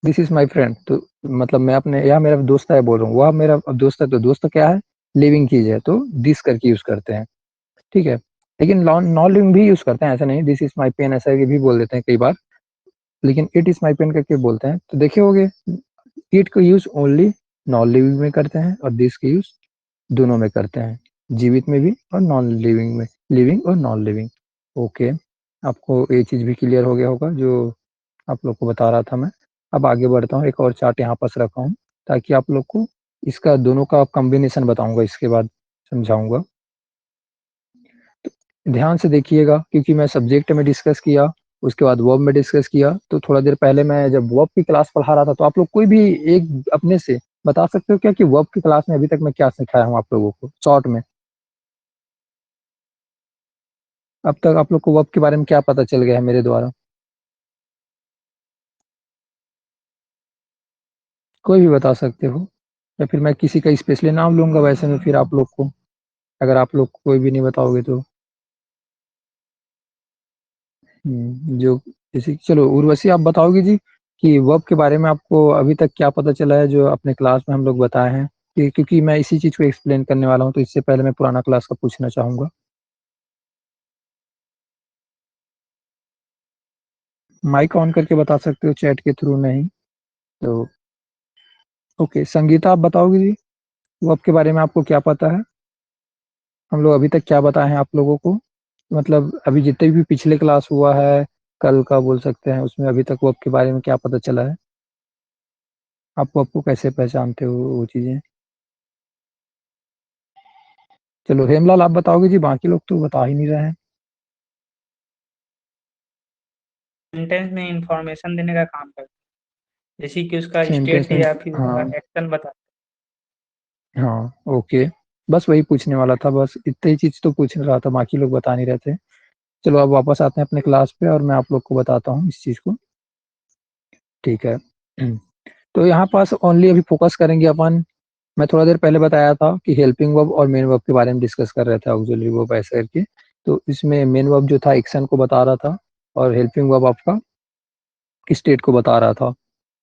दिस इज माई फ्रेंड, तो मतलब मैं अपने, यह मेरा दोस्त है बोल रहा हूँ, वह मेरा दोस्त है, तो दोस्त क्या है? लिविंग चीज है, तो दिस करके यूज करते हैं। ठीक है, लेकिन नॉन नॉन लिविंग भी यूज करते हैं, ऐसा नहीं। दिस इज माई पेन ऐसा भी बोल देते हैं कई बार, लेकिन इट इज माई पेन करके बोलते हैं। तो देखे होगे, इट का यूज ओनली नॉन लिविंग में करते हैं, और दिस का यूज दोनों में करते हैं, जीवित में भी और नॉन लिविंग में, लिविंग और नॉन लिविंग। ओके, आपको ये चीज भी क्लियर हो गया होगा जो आप लोग को बता रहा था मैं। अब आगे बढ़ता हूँ, एक और चार्ट यहाँ पास रखा हूँ, ताकि आप लोग को इसका दोनों का कॉम्बिनेशन बताऊंगा, इसके बाद समझाऊंगा। ध्यान से देखिएगा, क्योंकि मैं सब्जेक्ट में डिस्कस किया, उसके बाद वर्ब में डिस्कस किया। तो थोड़ा देर पहले मैं जब वर्ब की क्लास पढ़ा रहा था, तो आप लोग कोई भी एक अपने से बता सकते हो क्या कि वर्ब की क्लास में अभी तक मैं क्या सिखाया हूँ आप लोगों को शॉर्ट में? अब तक आप लोग को वर्ब के बारे में क्या पता चल गया है मेरे द्वारा? कोई भी बता सकते हो, या फिर मैं किसी का स्पेशली नाम लूंगा वैसे में फिर आप लोग को, अगर आप लोग कोई भी नहीं बताओगे तो। जो जैसे कि चलो उर्वशी आप बताओगे जी, कि वर्ब के बारे में आपको अभी तक क्या पता चला है जो अपने क्लास में हम लोग बताए हैं। क्योंकि मैं इसी चीज को एक्सप्लेन करने वाला हूँ, तो इससे पहले मैं पुराना क्लास का पूछना चाहूंगा। माइक ऑन करके बता सकते हो, चैट के थ्रू नहीं तो। ओके, संगीता आप बताओगे जी, वर्ब के बारे में आपको क्या पता है? हम लोग अभी तक क्या बताए हैं आप लोगों को, मतलब अभी जितने भी पिछले क्लास हुआ है, कल का बोल सकते हैं, उसमें अभी तक वर्ब के बारे में क्या पता चला है? आप वर्ब को कैसे पहचानते हो वो चीजें? चलो हेमलाल आप बताओगे जी, बाकी लोग तो बता ही नहीं रहे हैं। सेंटेंस में इंफॉर्मेशन देने का काम करता है, जैसे कि उसका सेंटेंस स्टेट में, या फिर उसका हाँ एक्शन बता। हाँ, ओके, बस वही पूछने वाला था, बस इतनी ही चीज तो पूछ रहा था, बाकी लोग बता नहीं रहे थे। चलो अब वापस आते हैं अपने क्लास पे, और मैं आप लोग को बताता हूँ इस चीज को। ठीक है। तो यहाँ पास ओनली अभी फोकस करेंगे अपन। मैं थोड़ा देर पहले बताया था कि हेल्पिंग वर्ब और मेन वर्ब के बारे में डिस्कस कर रहे थे, ऑक्सिलरी वर्ब ऐसे करके। तो इसमें मेन वर्ब जो था एक्शन को बता रहा था, और हेल्पिंग वर्ब आपका स्टेट को बता रहा था।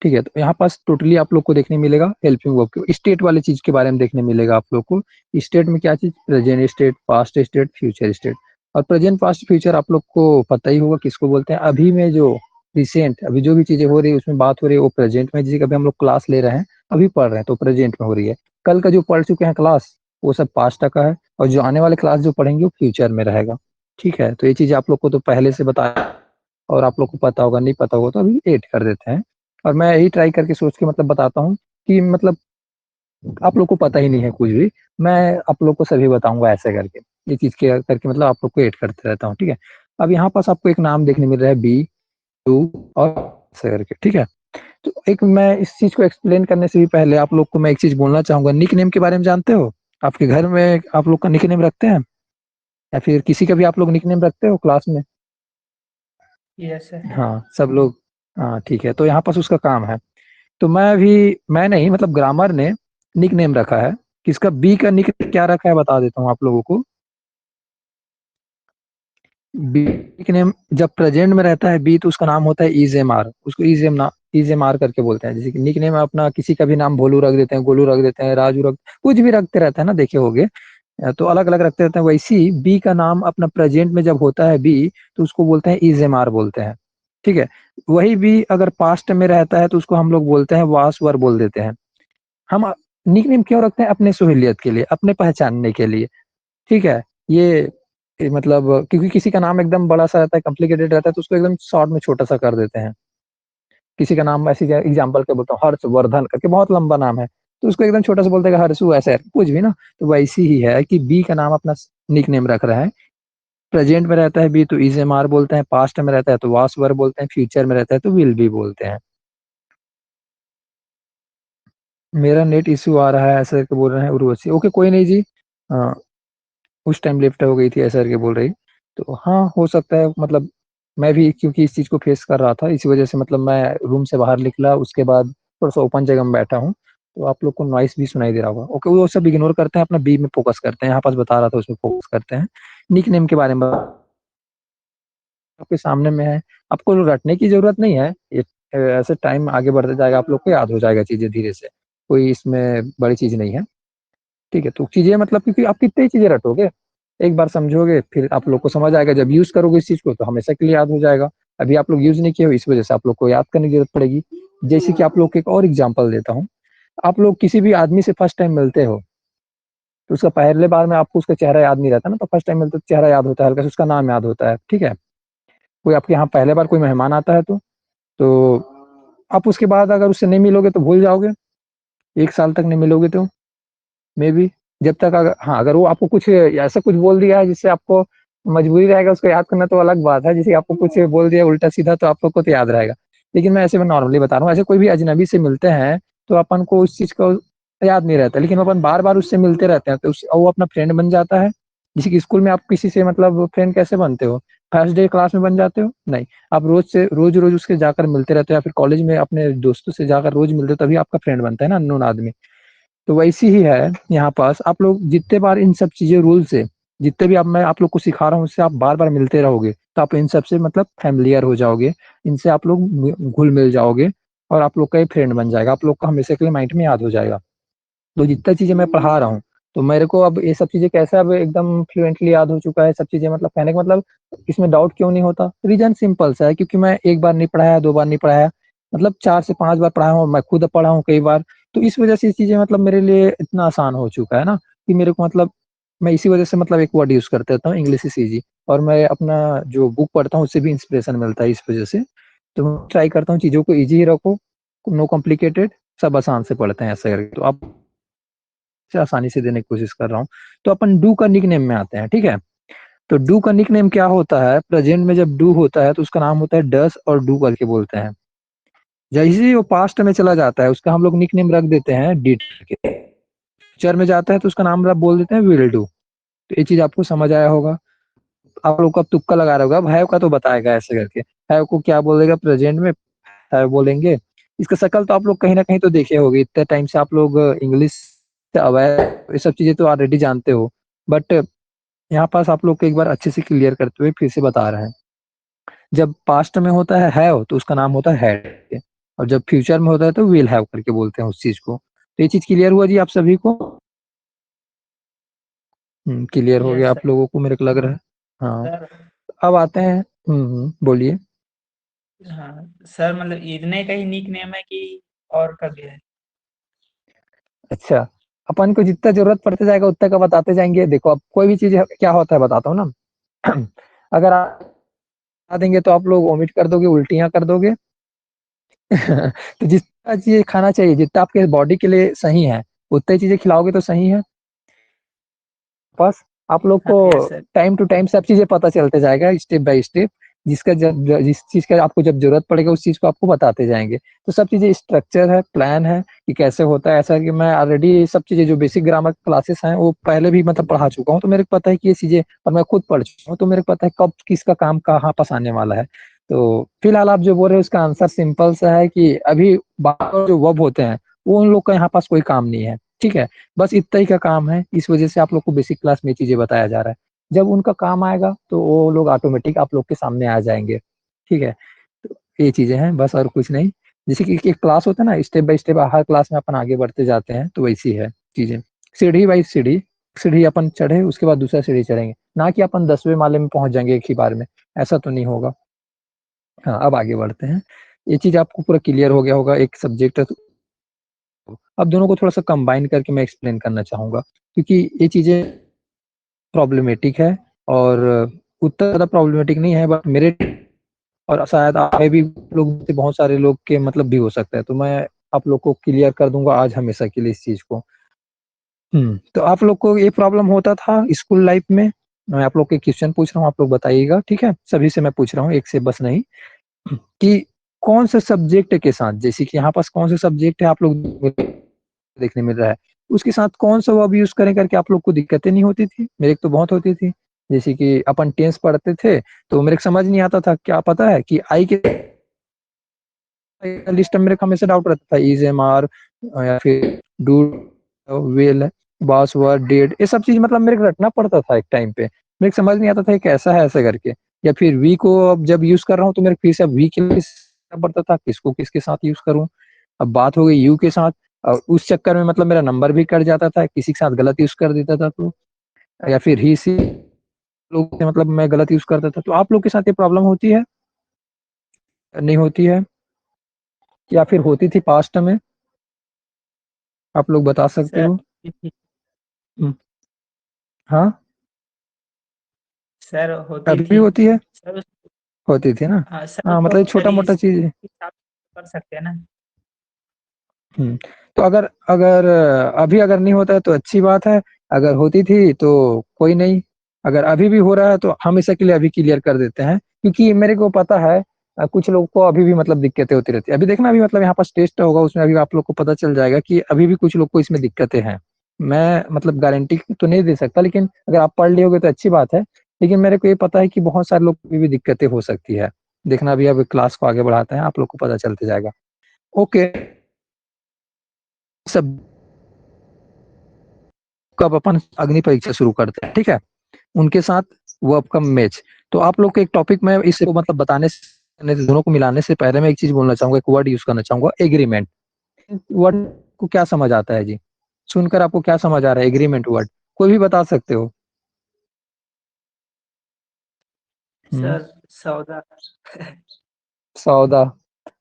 ठीक है, तो यहाँ पास टोटली आप लोग को देखने मिलेगा हेल्पिंग वर्ब के स्टेट वाले चीज के बारे में देखने मिलेगा आप लोग को। स्टेट में क्या चीज? Present state, past state, future state. और प्रेजेंट, पास्ट, फ्यूचर आप लोग को पता ही होगा किसको बोलते हैं। अभी में जो रिसेंट, अभी जो भी चीजें हो रही है उसमें बात हो रही है, वो प्रेजेंट में। जैसे कि अभी हम लोग क्लास ले रहे हैं, अभी पढ़ रहे हैं, तो प्रेजेंट में हो रही है। कल का जो पढ़ चुके हैं क्लास, वो सब पास्ट का है, और जो आने वाले क्लास जो पढ़ेंगे वो फ्यूचर में रहेगा। ठीक है, तो ये चीज आप लोग को तो पहले से बताया, और आप लोग को पता होगा, नहीं पता होगा तो अभी ऐड कर देते हैं। और मैं यही ट्राई करके सोच के मतलब बताता हूँ कि मतलब आप लोग को पता ही नहीं है कुछ भी, मैं आप लोग को सभी बताऊंगा ऐसे करके। ये चीज के करके मतलब आप लोग को ऐड करते रहता हूँ। ठीक है, अब यहाँ पास आपको एक नाम देखने मिल रहा है, बी टू, और ऐसे करके। ठीक है, तो एक मैं इस चीज को एक्सप्लेन करने से भी पहले आप लोग को मैं एक चीज बोलना चाहूंगा। निक नेम के बारे में जानते हो? आपके घर में आप लोग का निक नेम रखते हैं, या फिर किसी का भी आप लोग निक नेम रखते हो क्लास में? Yes sir. हाँ सब लोग। हाँ ठीक है, तो यहाँ पास उसका काम है। तो मैं नहीं मतलब ग्रामर ने निक नेम रखा है। किसका बी का निक क्या रखा है बता देता हूँ आप लोगों को। बी निक नेम जब प्रेजेंट में रहता है बी तो उसका नाम होता है इजेमार, उसको इजेमार करके बोलते हैं। जैसे कि निक नेम अपना किसी का भी नाम भोलू रख देते हैं, गोलू रख देते हैं, राजू रख, कुछ भी रखते रहते हैं ना, देखे होगे। तो अलग अलग रखते रहते हैं। वैसी बी का नाम अपना प्रेजेंट में जब होता है बी तो उसको बोलते हैं इजेमार बोलते हैं। ठीक है। वही बी अगर पास्ट में रहता है तो उसको हम लोग बोलते हैं वासवर बोल देते हैं। हम निक नेम क्यों रखते हैं? अपने सहूलियत के लिए, अपने पहचानने के लिए। ठीक है। ये मतलब क्योंकि किसी का नाम एकदम बड़ा सा रहता है, कॉम्प्लिकेटेड रहता है, तो उसको एकदम शॉर्ट में छोटा सा कर देते हैं। किसी का नाम ऐसे एग्जाम्पल के बोलता हूँ हर्षवर्धन करके, बहुत लंबा नाम है, तो उसको एकदम छोटा सा बोलते हैं हर्षु, ऐसे कुछ भी ना। तो वैसी ही है कि बी का नाम अपना निक नेम रख रहा है। प्रेजेंट में रहता है बी तो इज एम आर बोलते हैं, पास्ट में रहता है तो वास वर बोलते हैं, फ्यूचर में रहता है तो विल बी बोलते हैं। मेरा नेट इश्यू आ रहा है ऐसा करके बोल रहे हैं उर्वशी। ओके कोई नहीं जी। हाँ, उस टाइम लेफ्ट हो गई थी ऐसा करके बोल रही। तो हाँ हो सकता है, मतलब मैं भी क्योंकि इस चीज को फेस कर रहा था, इसी वजह से मतलब मैं रूम से बाहर निकला, उसके बाद थोड़ा सा ओपन जगह में बैठा हूँ। तो आप लोग को नॉइस भी सुनाई दे रहा होगा। ओके वो सब इग्नोर करते हैं, अपना बी में फोकस करते हैं। यहाँ पास बता रहा था उसमें फोकस करते हैं। निक नेम के बारे में आपके सामने में है, आपको रटने की जरूरत नहीं है। ये ऐसे टाइम आगे बढ़ते जाएगा, आप लोग को याद हो जाएगा चीजें धीरे से। कोई इसमें बड़ी चीज नहीं है। ठीक है। तो चीजें मतलब क्योंकि आप कितनी चीजें रटोगे, एक बार समझोगे फिर आप लोग को समझ आएगा। जब यूज करोगे इस चीज को तो हमेशा के लिए याद हो जाएगा। अभी आप लोग यूज नहीं किए हो, इस वजह से आप लोग को याद करने की जरूरत पड़ेगी। जैसे कि आप लोग को एक और एग्जांपल देता हूँ। आप लोग किसी भी आदमी से फर्स्ट टाइम मिलते हो तो उसका पहले बार में आपको उसका चेहरा याद नहीं रहता ना, तो फर्स्ट टाइम मिलते तो चेहरा याद होता है, हल्का सा उसका नाम याद होता है। ठीक है। कोई आपके यहाँ पहले बार कोई मेहमान आता है तो आप उसके बाद अगर उससे नहीं मिलोगे तो भूल जाओगे। एक साल तक नहीं मिलोगे तो मे बी, जब तक अगर हाँ अगर वो आपको कुछ ऐसा कुछ बोल दिया है जिससे आपको मजबूरी रहेगा उसको याद करना, तो अलग बात है। जैसे आपको कुछ बोल दिया उल्टा सीधा तो आप लोग को तो याद रहेगा। लेकिन मैं ऐसे में नॉर्मली बता रहा हूँ, ऐसे कोई भी अजनबी से मिलते हैं तो अपन को उस चीज को याद नहीं रहता, लेकिन अपन बार बार उससे मिलते रहते हैं तो वो अपना फ्रेंड बन जाता है। जैसे कि स्कूल में आप किसी से मतलब फ्रेंड कैसे बनते हो? फर्स्ट डे क्लास में बन जाते हो नहीं, आप रोज रोज उसके जाकर मिलते रहते हो, या फिर कॉलेज में अपने दोस्तों से जाकर रोज मिलते हो, तभी आपका फ्रेंड बनता है ना अननोन आदमी। तो वैसी ही है यहाँ पास। आप लोग जितने बार इन सब चीजें रूल से, जितने भी आप मैं आप लोग को सिखा रहा हूँ उससे आप बार बार मिलते रहोगे तो आप इन सब से मतलब फैमिलियर हो जाओगे। इनसे आप लोग घुल मिल जाओगे और आप लोग का एक फ्रेंड बन जाएगा, आप लोग का हमेशा के लिए माइंड में याद हो जाएगा। तो जितना चीजें मैं पढ़ा रहा हूँ तो मेरे को अब ये सब चीजें कैसे अब एकदम फ्लुएंटली याद हो चुका है सब चीजें, मतलब कहने का मतलब इसमें डाउट क्यों नहीं होता? रीजन सिंपल सा है, क्योंकि मैं एक बार नहीं पढ़ाया, दो बार नहीं पढ़ाया, मतलब 4 से 5 बार पढ़ाया हूँ, मैं खुद पढ़ा हूँ कई बार। तो इस वजह से ये चीजें मतलब मेरे लिए इतना आसान हो चुका है ना कि मेरे को मतलब मैं इसी वजह से मतलब एक वर्ड यूज करते रहता हूँ इंग्लिश इज इजी। और मैं अपना जो बुक पढ़ता हूँ उससे भी इंस्पिरेशन मिलता है इस वजह से। तो मैं ट्राई करता हूँ चीजों को इजी ही रखो, नो कॉम्प्लिकेटेड, सब आसान से पढ़ते हैं ऐसा करके। तो आप से आसानी से देने की कोशिश कर रहा हूँ। तो अपन डू का निक नेम में आते हैं। ठीक है। तो डू का निक नेम क्या होता है? प्रेजेंट में जब डू होता है तो उसका नाम होता है डस और डू करके बोलते हैं। जैसे ही वो पास्ट में चला जाता है उसका हम लोग निक नेम रख देते हैं डिड के। फ्यूचर में जाता है तो उसका नाम बोल देते हैं विल डू। तो ये चीज आपको समझ आया होगा। आप लोग का तुक्का लगा रहा होगा, भाई का तो बताएगा ऐसे करके, है को क्या बोलेगा प्रेजेंट में, है बोलेंगे। इसका शकल तो आप लोग कहीं ना कहीं तो देखे होगे, इतने टाइम से आप लोग इंग्लिश से अवेयर, ये सब चीजें तो ऑलरेडी जानते हो। बट यहाँ पास आप लोग को एक बार अच्छे से क्लियर करते हुए फिर से बता रहे हैं। जब पास्ट में होता है हैव तो उसका नाम होता है हैड, और जब फ्यूचर में होता है तो विल हैव करके बोलते हैं उस चीज को। तो ये चीज क्लियर हुआ जी आप सभी को? क्लियर हो यस गया सर। आप लोगों को मेरे को लग रहा है। हाँ। सर। अब आते हैं। बोलिए। हाँ सर, मतलब इतने का ही निक नेम है कि और का भी है? अच्छा, अपन को जितना जरूरत पड़ते जाएगा उतना का बताते जाएंगे। देखो अब कोई भी चीज क्या होता है बताता हूँ ना। अगर आप बता देंगे तो आप लोग वोमिट कर दोगे, उल्टियां कर दोगे। तो जितना चीज खाना चाहिए, जितना आपके बॉडी के लिए सही है उतना ही चीजें खिलाओगे तो सही है। बस आप लोग हाँ को yes sir. Time to time सब चीजें पता चलते जाएगा स्टेप बाय स्टेप। जिस चीज का आपको जब जरूरत पड़ेगा उस चीज को आपको बताते जाएंगे। तो सब चीजें स्ट्रक्चर है, प्लान है कि कैसे होता है। ऐसा कि मैं ऑलरेडी सब चीजें जो बेसिक ग्रामर क्लासेस हैं वो पहले भी मतलब पढ़ा चुका हूँ, तो मेरे को पता है कि ये चीजें, और मैं खुद पढ़ चुका हूँ तो मेरे को पता है कब किसका काम कहाँ पास आने वाला है। तो फिलहाल आप जो बोल रहे हो उसका आंसर सिंपल सा है कि अभी बाकी जो वर्ब होते हैं वो उन लोग का यहाँ पास कोई काम नहीं है, ठीक है। बस इतना ही का काम है, इस वजह से आप लोग को बेसिक क्लास में ये चीजें बताया जा रहा है। जब उनका काम आएगा तो वो लोग ऑटोमेटिक आप लोग के सामने आ जाएंगे, ठीक है। तो ये चीजें हैं बस, और कुछ नहीं। जैसे कि एक क्लास होता है ना, step by step her class में अपन आगे बढ़ते जाते हैं, तो वैसी है चीजें। सीढ़ी बाई सीढ़ी, सीढ़ी अपन चढ़े उसके बाद दूसरा सीढ़ी चढ़ेंगे, ना कि अपन 10वें माले में पहुंच जाएंगे एक ही बार में, ऐसा तो नहीं होगा। हाँ, अब आगे बढ़ते हैं। ये चीज आपको पूरा क्लियर हो गया होगा, एक सब्जेक्ट है तो अब दोनों को थोड़ा सा कंबाइन करके मैं एक्सप्लेन करना चाहूंगा, क्योंकि ये चीजें प्रॉब्लमेटिक है, और उतना ज्यादा प्रॉब्लमेटिक नहीं है, बट मेरे और शायद आप में भी लोग से बहुत सारे लोग के मतलब भी हो सकता है, तो मैं आप लोग को क्लियर कर दूंगा आज हमेशा के लिए इस चीज को। तो आप लोग को ये प्रॉब्लम होता था स्कूल लाइफ में? मैं आप लोग के क्वेश्चन पूछ रहा हूँ, आप लोग बताइएगा, ठीक है। सभी से मैं पूछ रहा हूँ, एक से बस नहीं। कि कौन से सब्जेक्ट के साथ, जैसे कि यहाँ पास कौन से सब्जेक्ट है आप लोग देखने मिल रहा है, उसके साथ कौन सा वर्ब यूज करें करके आप लोग को दिक्कतें नहीं होती थी? मेरे को तो बहुत होती थी। जैसे कि अपन टेंस पढ़ते थे तो मेरे को समझ नहीं आता था, क्या पता है कि आई के लिस्ट में मेरे को हमेशा डाउट रहता था, इज एम आर या फिर do well boss were dead, ये सब चीज मतलब मेरे को रटना पड़ता था एक टाइम पे। मेरे को समझ नहीं आता था ये कैसा है ऐसा करके। या फिर वी को अब जब यूज कर रहा हूँ तो मेरे को फिर से अब वी के लिए सोचना पड़ता था किसको किसके साथ यूज करूँ। अब बात हो गई यू के साथ, और उस चक्कर में मतलब मेरा नंबर भी कट जाता था, किसी के साथ गलत यूज कर देता था तो। या फिर ही सी लोग से मतलब मैं गलत यूज करता था। तो आप लोग के साथ ये प्रॉब्लम होती है, नहीं होती है, या फिर होती थी पास्ट में? आप लोग बता सकते सर हो। हम्म, हाँ, सर होती अभी भी थी। होती है? सर होती थी ना? हाँ सर, हाँ, उसको मतलब छोटा मोटा रीज चीज है। के हिसाब से कर सकते हैं ना। तो अगर अगर अभी अगर नहीं होता है तो अच्छी बात है, अगर होती थी तो कोई नहीं। अगर अभी भी हो रहा है तो हमेशा के लिए अभी क्लियर कर देते हैं, क्योंकि मेरे को पता है कुछ लोगों को अभी भी मतलब दिक्कतें होती रहती है। अभी देखना, अभी मतलब यहाँ पास टेस्ट होगा, उसमें अभी आप लोग को पता चल जाएगा कि अभी भी कुछ लोग को इसमें दिक्कतें हैं। मैं मतलब गारंटी तो नहीं दे सकता, लेकिन अगर आप पढ़ लियोगे तो अच्छी बात है। लेकिन मेरे को ये पता है कि बहुत सारे लोग को अभी भी दिक्कतें हो सकती है। देखना, अभी अब क्लास को आगे बढ़ाते हैं, आप लोग को पता चलते जाएगा। ओके, सब कब अपन अग्नि परीक्षा शुरू करते हैं, ठीक है, उनके साथ वर्ब का मैच। तो आप लोग को एक टॉपिक में इसको मतलब बताने से दोनों को मिलाने से पहले मैं एक चीज बोलना चाहूंगा, एक वर्ड यूज करना चाहूंगा, एग्रीमेंट। वर्ड को क्या समझ आता है जी? सुनकर आपको क्या समझ आ रहा है एग्रीमेंट वर्ड? कोई भी बता सकते हो। हम्म सर सौदा। सौदा।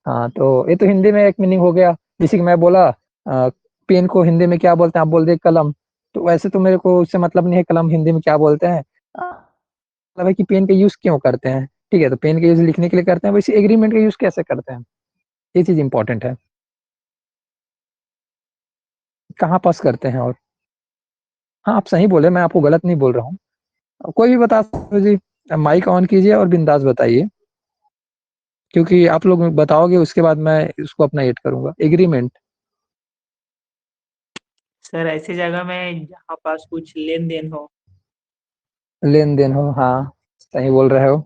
हाँ, तो ये तो हिंदी में एक मीनिंग हो गया। जैसे कि मैं बोला पेन को हिंदी में क्या बोलते हैं, आप बोल दे कलम। तो वैसे तो मेरे को उससे मतलब नहीं है कलम हिंदी में क्या बोलते हैं, मतलब है कि पेन का यूज क्यों करते हैं, ठीक है। तो पेन का यूज लिखने के लिए करते हैं, वैसे एग्रीमेंट का यूज कैसे करते हैं, ये चीज इंपॉर्टेंट है। कहाँ पास करते हैं? और हाँ, आप सही बोले, मैं आपको गलत नहीं बोल रहा हूँ। कोई भी बता सकते हो जी। माइक ऑन कीजिए और बिंदास बताइए, क्योंकि आप लोग बताओगे उसके बाद मैं इसको अपना ऐड करूंगा, एग्रीमेंट। सर ऐसी जगह में जहाँ पास कुछ लेन देन हो। लेन देन हो, हाँ, सही बोल रहे हो।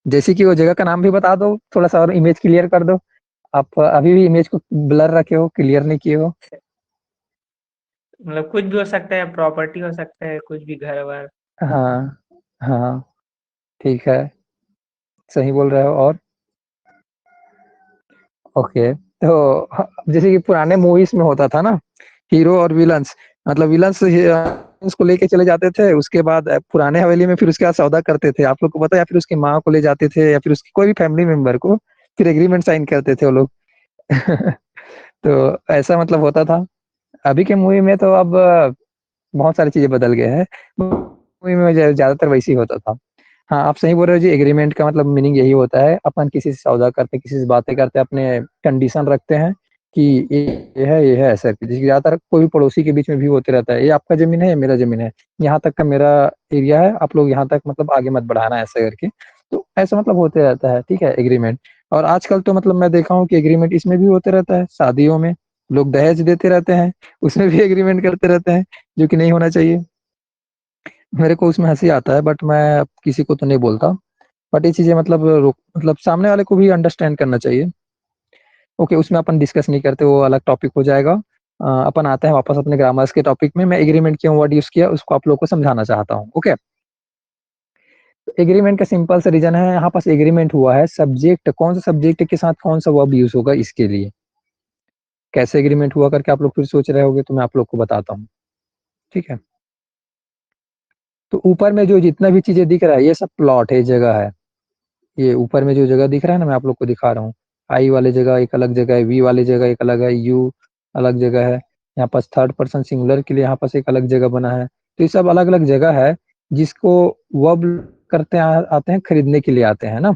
जैसे कि वो जगह का नाम भी बता दो, थोड़ा सा और इमेज क्लियर कर दो। आप अभी भी इमेज को ब्लर रखे हो, क्लियर नहीं किए हो। मतलब कुछ भी हो सकता है, प्रॉपर्टी हो सकता है, कुछ भी घर वर। हाँ, हाँ, ठीक है, सही बोल रहे हो। और ओके, तो जैसे कि पुराने मूवीज में होता था ना, हीरो और विलन्स, मतलब विलन्स को लेके चले जाते थे, उसके बाद पुराने हवेली में फिर उसके बाद सौदा करते थे, आप लोग को पता है, या फिर उसकी माँ को ले जाते थे, या फिर उसकी कोई भी फैमिली मेंबर को, फिर एग्रीमेंट साइन करते थे वो लोग। तो ऐसा मतलब होता था। अभी के मूवी में तो अब बहुत सारी चीजें बदल गए हैं, मूवी में ज्यादातर वैसे ही होता था। हाँ, आप सही बोल रहे हो जी, एग्रीमेंट का मतलब मीनिंग यही होता है, अपन किसी से सौदा करते हैं, किसी से बातें करते हैं, अपने कंडीशन रखते हैं कि ये है ऐसा करके। जैसे कि ज्यादातर कोई भी पड़ोसी के बीच में भी होते रहता है, ये आपका जमीन है, ये मेरा जमीन है, यहाँ तक का मेरा एरिया है, आप लोग यहाँ तक मतलब आगे मत बढ़ाना, ऐसा करके। तो ऐसा मतलब होते रहता है, ठीक है, एग्रीमेंट। और आजकल तो मतलब मैं देखा हूँ कि एग्रीमेंट इसमें भी होते रहता है, शादियों में लोग दहेज देते रहते हैं, उसमें भी एग्रीमेंट करते रहते हैं, जो कि नहीं होना चाहिए। मेरे को उसमें हंसी आता है, बट मैं किसी को तो नहीं बोलता। बट ये चीजें मतलब सामने वाले को भी अंडरस्टैंड करना चाहिए। ओके, उसमें अपन डिस्कस नहीं करते, वो अलग टॉपिक हो जाएगा। अपन आते हैं वापस अपने ग्रामर्स के टॉपिक में। मैं एग्रीमेंट क्यों वर्ड यूज किया उसको आप लोग को समझाना चाहता हूँ। ओके, एग्रीमेंट का सिंपल सा रीजन है, यहाँ पास एग्रीमेंट हुआ है सब्जेक्ट, कौन सा सब्जेक्ट के साथ कौन सा वर्ब यूज होगा इसके लिए। कैसे एग्रीमेंट हुआ करके आप लोग फिर सोच रहे होगे, तो मैं आप लोग को बताता हूँ। ठीक है, तो ऊपर में जो जितना भी चीजें दिख रहा है ये सब प्लॉट है, जगह है। ये ऊपर में जो जगह दिख रहा है ना, मैं आप लोग को दिखा रहा हूँ। आई वाले जगह एक अलग जगह है, वी वाले जगह एक अलग है, यू अलग जगह है। यहाँ पास थर्ड पर्सन सिंगुलर के लिए यहाँ पास एक अलग जगह बना है। तो ये सब अलग अलग जगह है जिसको वर्ब करते आते हैं, खरीदने के लिए आते हैं ना।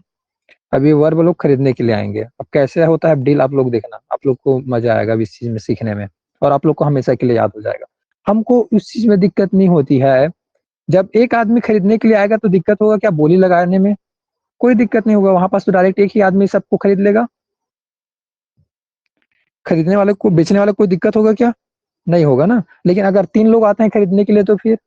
अब ये वर्ब लोग खरीदने के लिए आएंगे। अब कैसे होता है डील, आप लोग देखना, आप लोग को मजा आएगा अब इस चीज में सीखने में, और आप लोग को हमेशा के लिए याद हो जाएगा। हमको उस चीज में दिक्कत नहीं होती है। जब एक आदमी खरीदने के लिए आएगा तो दिक्कत होगा क्या बोली लगाने में? कोई दिक्कत नहीं होगा, वहां पास तो डायरेक्ट एक ही आदमी सबको खरीद लेगा। खरीदने वाले को, बेचने वाले को कोई दिक्कत होगा क्या? नहीं होगा ना। लेकिन अगर 3 लोग आते हैं खरीदने के लिए तो फिर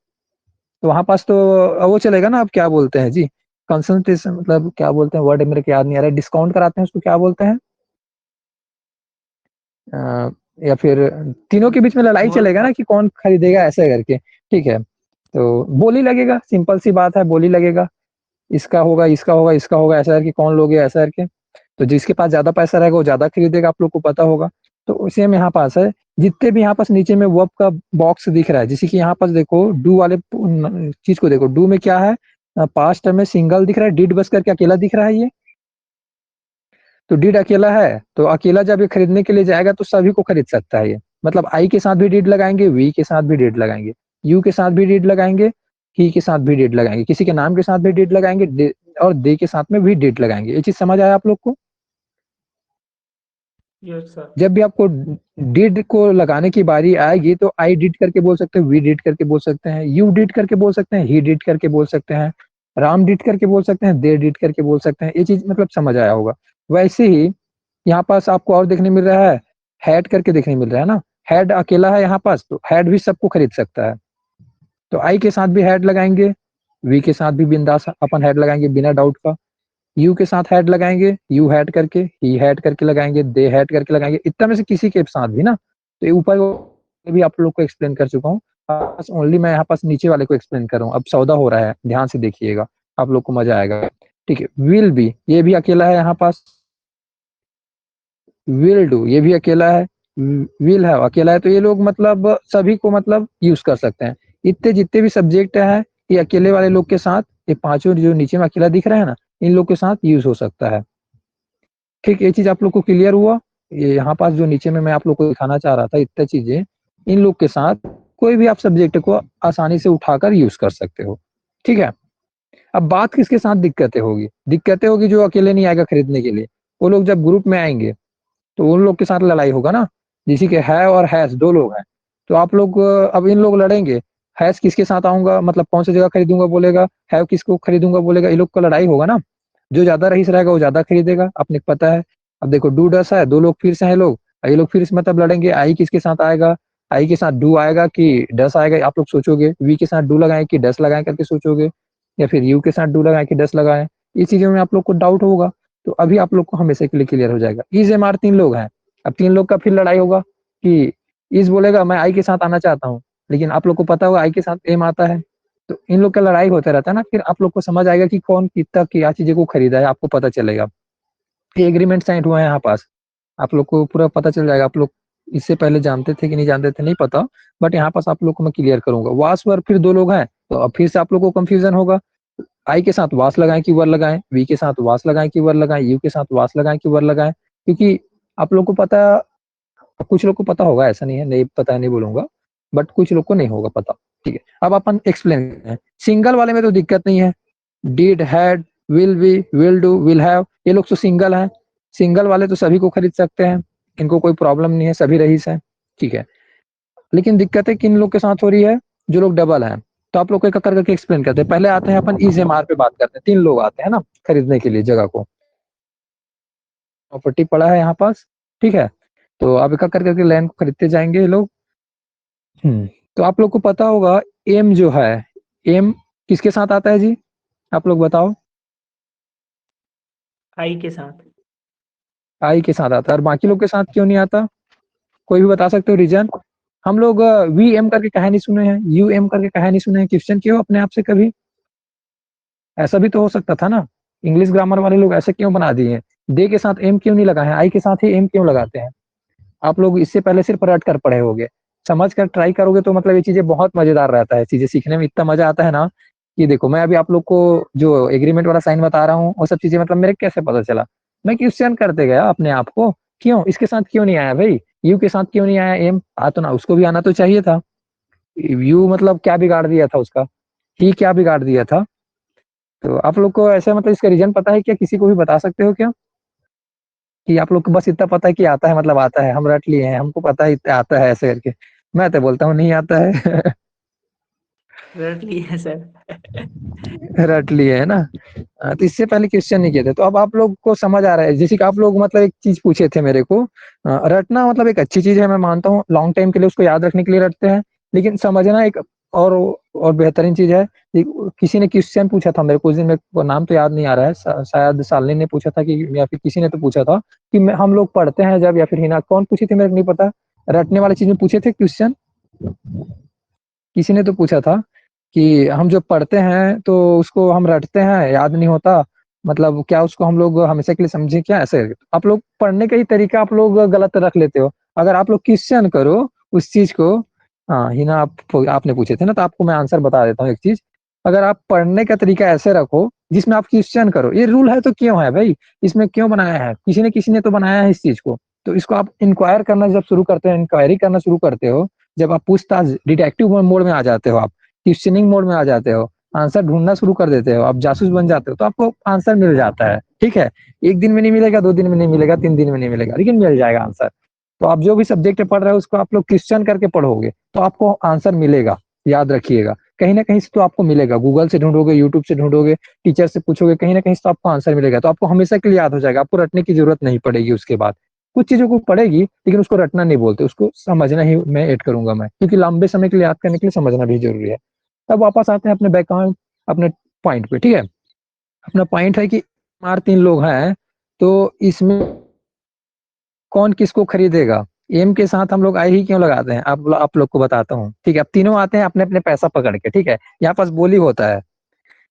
तो वहां पास तो वो चलेगा ना। आप क्या बोलते हैं जी, कंसंट्रेशन, मतलब क्या बोलते हैं, वर्ड मेरे को याद नहीं आ रहा है। डिस्काउंट कराते हैं उसको क्या बोलते हैं? अ, या फिर तीनों के बीच में लड़ाई मोल चलेगा ना भाव। कि कौन खरीदेगा, ऐसे करके। ठीक है, तो बोली लगेगा, सिंपल सी बात है, बोली लगेगा। इसका होगा, इसका होगा, इसका होगा, ऐसा करके कौन लोगे, ऐसा करके। तो जिसके पास ज्यादा पैसा रहेगा वो ज्यादा खरीदेगा, आप लोग को पता होगा। तो सेम यहाँ पास है। जितने भी यहाँ पास नीचे में वर्ब का बॉक्स दिख रहा है, जैसे कि यहाँ पास देखो, डू वाले चीज को देखो, डू में क्या है, पास्ट में सिंगल दिख रहा है, डिड बस करके अकेला दिख रहा है ये। तो डिड अकेला है, तो अकेला जब ये खरीदने के लिए जाएगा तो सभी को खरीद सकता है ये। मतलब आई के साथ भी डिड लगाएंगे, वी के साथ भी डिड लगाएंगे, यू के साथ भी डिड लगाएंगे, ही के साथ भी डिड लगाएंगे, किसी के नाम के साथ भी डिड लगाएंगे, और दे के साथ में भी डिड लगाएंगे। ये चीज समझ आया आप लोग को? Yes sir. जब भी आपको डिड को लगाने की बारी आएगी तो आई डिड करके बोल सकते हैं, वी डिड करके बोल सकते हैं, यू डिड करके बोल सकते हैं, ही डिड करके बोल सकते हैं, राम डिड करके बोल सकते हैं, दे डिड करके बोल सकते हैं। ये चीज मतलब समझ आया होगा। वैसे ही यहाँ पास आपको और देखने मिल रहा है, हैड करके देखने मिल रहा है ना। हैड अकेला है यहाँ पास, तो हैड भी सबको खरीद सकता है। तो आई के साथ भी हैड लगाएंगे, वी के साथ भी बिंदास अपन हैड लगाएंगे बिना डाउट का। यू के साथ हैड लगाएंगे, यू हैड करके, ही हैड करके लगाएंगे, दे हैड करके लगाएंगे, इतना में से किसी के साथ भी ना। तो ये ऊपर भी आप लोग को एक्सप्लेन कर चुका हूँ। बस ओनली मैं यहाँ पास नीचे वाले को एक्सप्लेन कर रहा हूँ। अब सौदा हो रहा है, ध्यान से देखिएगा, आप लोग को मजा आएगा। ठीक है, विल बी, ये भी अकेला है यहाँ पास। विल डू, ये भी अकेला है। विल हैव अकेला है। तो ये लोग मतलब सभी को मतलब यूज कर सकते हैं। इतने जितने भी सब्जेक्ट है, ये अकेले वाले लोग के साथ, ये पांचों जो नीचे में अकेला दिख रहा है ना, इन लोग के साथ यूज हो सकता है। ठीक, ये चीज आप लोग को क्लियर हुआ? ये यहाँ पास जो नीचे में मैं आप लोग को दिखाना चाह रहा था, इतने चीजें, इन लोग के साथ कोई भी आप सब्जेक्ट को आसानी से उठाकर यूज कर सकते हो। ठीक है, अब बात किसके साथ दिक्कतें होगी? दिक्कतें होगी जो अकेले नहीं आएगा खरीदने के लिए। वो लोग जब ग्रुप में आएंगे तो उन लोग के साथ लड़ाई होगा ना। जैसे कि है और हैस, 2 लोग हैं। तो आप लोग अब इन लोग लड़ेंगे। हैस किसके साथ आऊंगा, मतलब कौन सी जगह खरीदूंगा बोलेगा, हैव किसको खरीदूंगा बोलेगा, ये लोग का लड़ाई होगा ना। जो ज्यादा रईस रहेगा वो ज्यादा खरीदेगा, अपने को पता है। अब देखो, डू डस है, 2 लोग फिर से हैं लोग, ये लोग फिर से मतलब लड़ेंगे। आई किसके साथ आएगा, आई के साथ डू आएगा कि डस आएगा, आप लोग सोचोगे। वी के साथ डू लगाए कि डस लगाए करके सोचोगे, या फिर यू के साथ डू लगाए कि डस लगाए। इस चीजों में आप लोग को डाउट होगा। तो अभी आप लोग को हमेशा के लिए क्लियर हो जाएगा। इज एम आर 3 लोग हैं। अब 3 लोग का फिर लड़ाई होगा कि इस बोलेगा मैं आई के साथ आना चाहता हूँ, लेकिन आप लोग को पता होगा आई के साथ एम आता है। तो इन लोग का लड़ाई होता रहता है ना। फिर आप लोग को समझ आएगा कि कौन कितना क्या चीजें को खरीदा है, आपको पता चलेगा। ये एग्रीमेंट साइन हुआ है यहाँ पास, आप लोग को पूरा पता चल जाएगा। आप लोग इससे पहले जानते थे कि नहीं जानते थे नहीं पता, बट यहाँ पास आप लोग को मैं क्लियर करूंगा। वास वर फिर 2 लोग हैं, तो अब फिर से आप लोग को कंफ्यूजन होगा। आई के साथ वास लगाएं कि वर लगाएं, वी के साथ वास लगाएं कि वर लगाएं, यू के साथ वास लगाएं कि वर लगाएं। क्योंकि आप लोग को पता, कुछ लोग को पता होगा, ऐसा नहीं है नहीं पता नहीं बोलूंगा, बट कुछ लोग को नहीं होगा पता। ठीक है, अब अपन एक्सप्लेन करते हैं। सिंगल वाले में तो दिक्कत नहीं है। Did, had, will be, will do, will have, ये लोग तो सिंगल हैं। सिंगल वाले तो सभी को खरीद सकते हैं, इनको कोई प्रॉब्लम नहीं है, सभी रईस है। ठीक है, लेकिन दिक्कतें किन लोग के साथ हो रही है? जो लोग डबल हैं। तो आप लोग को एक एक करके एक्सप्लेन करते हैं। पहले आते हैं अपन इज एम आर पे बात करते हैं। 3 लोग आते हैं ना खरीदने के लिए जगह को, प्रॉपर्टी पड़ा है यहाँ पास। ठीक है, तो आप एक एक करके लैंड को खरीदते जाएंगे ये लोग। तो आप लोग को पता होगा, एम जो है, एम किसके साथ आता है जी, आप लोग बताओ। आई के साथ। आई के साथ आता है और बाकी लोग के साथ क्यों नहीं आता? कोई भी बता सकते हो रीजन? हम लोग वी एम करके कहानी सुने हैं, यू एम करके कहानी सुने हैं, क्वेश्चन क्यों अपने आप से कभी? ऐसा भी तो हो सकता था ना। इंग्लिश ग्रामर वाले लोग ऐसे क्यों बना दिए हैं? दे के साथ एम क्यों नहीं लगा है, आई के साथ ही एम क्यों लगाते हैं? आप लोग इससे पहले सिर्फ रट कर पढ़े होगे। समझ कर ट्राई करोगे तो मतलब ये चीजें बहुत मजेदार रहता है, चीजें सीखने में इतना मजा आता है ना कि देखो मैं अभी आप लोग को जो एग्रीमेंट वाला साइन बता रहा हूँ वो सब चीजें मतलब मेरे कैसे पता चला? मैं क्वेश्चन करते गया अपने आप को, क्यों इसके साथ क्यों नहीं आया भाई, यू के साथ क्यों नहीं आया एम, आ तो ना उसको भी आना तो चाहिए था। यू मतलब क्या बिगाड़ दिया था उसका, ही क्या बिगाड़ दिया था? तो आप लोग को ऐसे मतलब इसका रीजन पता है क्या, किसी को भी बता सकते हो क्या? कि आप लोग को बस इतना पता है कि आता है मतलब आता है, हम रट लिए हैं, हमको पता है इतना आता है ऐसे करके। मैं तो बोलता हूँ नहीं आता है। रट लिया सर। रट लिए है ना। तो इससे पहले क्वेश्चन नहीं किए थे, तो अब आप लोग को समझ आ रहा है। जैसे कि आप लोग मतलब एक चीज पूछे थे मेरे को, रटना मतलब एक अच्छी चीज है, मैं मानता हूँ लॉन्ग टाइम के लिए उसको याद रखने के लिए रटते हैं। लेकिन समझना एक और बेहतरीन चीज है। किसी ने क्वेश्चन पूछा था मेरे को उस दिन, मेरे को नाम तो याद नहीं आ रहा है, शायद शालिनी ने पूछा था कि या फिर किसी ने तो पूछा था कि हम लोग पढ़ते हैं जब, या फिर हिना कौन पूछी थी मेरे को नहीं पता, रटने वाली चीज में पूछे थे क्वेश्चन। किसी ने तो पूछा था कि हम जो पढ़ते हैं तो उसको हम रटते हैं, याद नहीं होता, मतलब क्या उसको हम लोग हमेशा के लिए समझे क्या? ऐसे आप लोग पढ़ने का ही तरीका आप लोग गलत रख लेते हो। अगर आप लोग क्वेश्चन करो उस चीज को, हाँ हिना आपने पूछे थे ना, तो आपको मैं आंसर बता देता हूँ एक चीज। अगर आप पढ़ने का तरीका ऐसे रखो जिसमें आप क्वेश्चन करो, ये रूल है तो क्यों है भाई? इसमें क्यों बनाया है? किसी ने तो बनाया है इस चीज को। तो इसको आप इंक्वायर करना जब शुरू करते हो, इंक्वायरी करना शुरू करते हो, जब आप पूछताछ डिटेक्टिव मोड में आ जाते हो, आप क्वेश्चनिंग मोड में आ जाते हो, आंसर ढूंढना शुरू कर देते हो, आप जासूस बन जाते हो, तो आपको आंसर मिल जाता है। ठीक है, एक दिन में नहीं मिलेगा, 2 दिन में नहीं मिलेगा, 3 दिन में नहीं मिलेगा, लेकिन मिल जाएगा आंसर। तो आप जो भी सब्जेक्ट पढ़ रहे हो उसको आप लोग क्वेश्चन करके पढ़ोगे तो आपको आंसर मिलेगा। याद रखिएगा, कहीं ना कहीं से तो आपको मिलेगा, गूगल से ढूंढोगे, यूट्यूब से ढूंढोगे, टीचर से पूछोगे, कहीं ना कहीं से तो आपको आंसर मिलेगा। तो आपको हमेशा के लिए याद हो जाएगा, आपको रटने की जरूरत नहीं पड़ेगी उसके बाद। कुछ चीजों को पढ़ेगी लेकिन उसको रटना नहीं बोलते, उसको समझना ही मैं ऐड करूंगा मैं, क्योंकि लंबे समय के लिए याद करने के लिए समझना भी जरूरी है। तब वापस आते हैं अपने बैकग्राउंड, अपने पॉइंट पे। ठीक है, अपना पॉइंट है कि हमारे 3 लोग हैं, तो इसमें कौन किसको खरीदेगा? एम के साथ हम लोग आई ही क्यों लगाते हैं, आप लोग को बताता हूँ। ठीक है, अब तीनों आते हैं अपने अपने पैसा पकड़ के। ठीक है, यहाँ पास बोली होता है,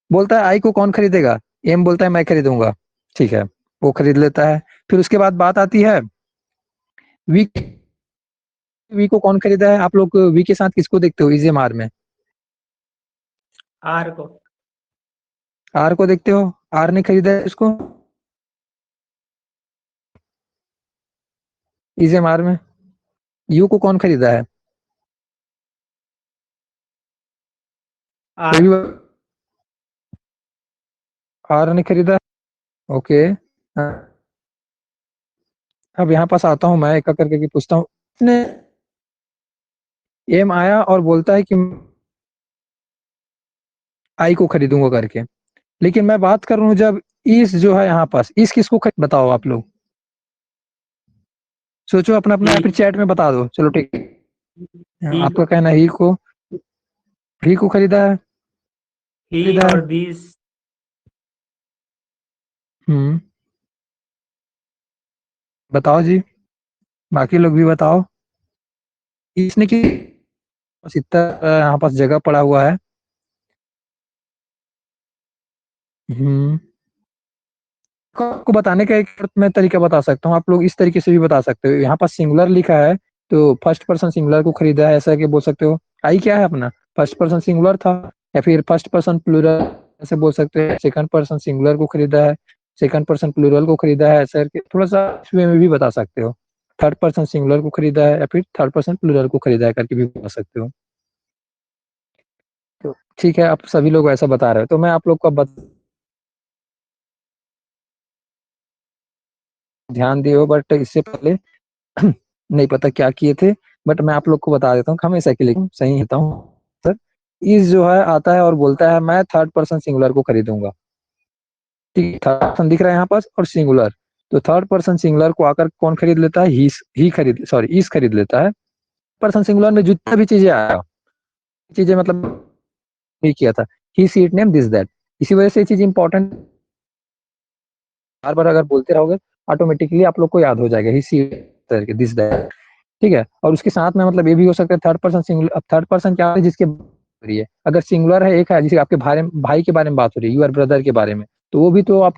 बोलता है आई को कौन खरीदेगा? एम बोलता है मैं खरीदूंगा। ठीक है, वो खरीद लेता है। फिर उसके बाद बात आती है वी वी को कौन खरीदा है? आप लोग वी के साथ किसको देखते हो इजेमार में? आर को। आर को देखते हो। आर ने खरीदा है इसको इजेमार में। यू को कौन खरीदा है? कोई आर। भी? आर ने खरीदा है। ओके। अब यहाँ पास आता हूँ मैं, एक एक करके पूछता हूँ। ने एम आया और बोलता है कि आई को खरीदूंगा करके, लेकिन मैं बात कर रहा हूँ जब इस जो है यहाँ पास, इस किसको बताओ आप लोग, सोचो अपना अपना, ही। या फिर चैट में बता दो, चलो ठीक है। ही आपका को। कहना है ही को खरीदा है। ही खरीदा है। और दीज। हम्म, बताओ जी, बाकी लोग भी बताओ। इसने की बस इतना यहाँ पास जगह पड़ा हुआ है। हम्म, आपको बताने का एक मैं तरीका बता सकता हूँ, आप लोग इस तरीके से भी बता सकते हो। यहाँ पास सिंगुलर लिखा है तो फर्स्ट पर्सन सिंगुलर को खरीदा है, ऐसा कि बोल सकते हो। आई क्या है अपना? फर्स्ट पर्सन सिंगुलर था। या फिर फर्स्ट पर्सन प्लूरल ऐसे बोल सकते हैं, सेकंड पर्सन सिंगुलर को खरीदा है, सेकंड पर्सन प्लूरल को खरीदा है, ऐसा करके थोड़ा सा इस वे में भी बता सकते हो। थर्ड पर्सन सिंगुलर को खरीदा है या फिर थर्ड पर्सन प्लूरल को खरीदा है करके भी बता सकते हो। तो ठीक है, आप सभी लोग ऐसा बता रहे हो तो मैं आप लोग को अब ध्यान दिए, बट इससे पहले नहीं पता क्या किए थे। बट मैं आप लोग को बता देता हूँ, हमेशा के लिए सही रहता हूँ सर। इस जो है आता है और बोलता है मैं थर्ड पर्सन सिंगुलर को खरीदूंगा। ठीक, थर्ड पर्सन दिख रहा है यहाँ पास और सिंगुलर। तो थर्ड पर्सन सिंगुलर को आकर कौन खरीद लेता है? ही खरीद, सॉरी इस खरीद लेता है। पर्सन सिंगुलर में जितना भी चीजें आया, चीजें मतलब नहीं किया था, he she it name this that, इसी वजह से ये चीज इंपॉर्टेंट बार-बार अगर बोलते रहोगे ऑटोमेटिकली आप लोग को याद हो जाएगा ही सी करके दिस दैट, ठीक है? और उसके साथ में मतलब ये भी हो सकता है थर्ड पर्सन सिंगुलर। अब थर्ड पर्सन क्या है जिसके हो रही है, अगर सिंगुलर है, एक है जैसे आपके भाई के बारे में बात हो रही है, योर ब्रदर के बारे में, तो वो भी तो आप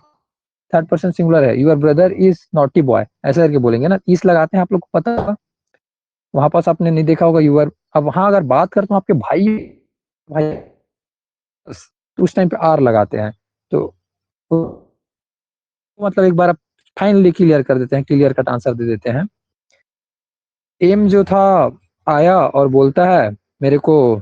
थर्ड पर्सन सिंगुलर है, your brother is naughty boy ऐसा करके बोलेंगे ना, इस लगाते हैं आप लोग को पता होगा। वहां पास आपने नहीं देखा होगा यूआर। अब वहां अगर बात करता हूँ आपके भाई भाई तो उस टाइम पे आर लगाते हैं। तो मतलब एक बार आप फाइनली क्लियर कर देते हैं, क्लियर कट आंसर दे देते हैं। एम जो था आया और बोलता है मेरे को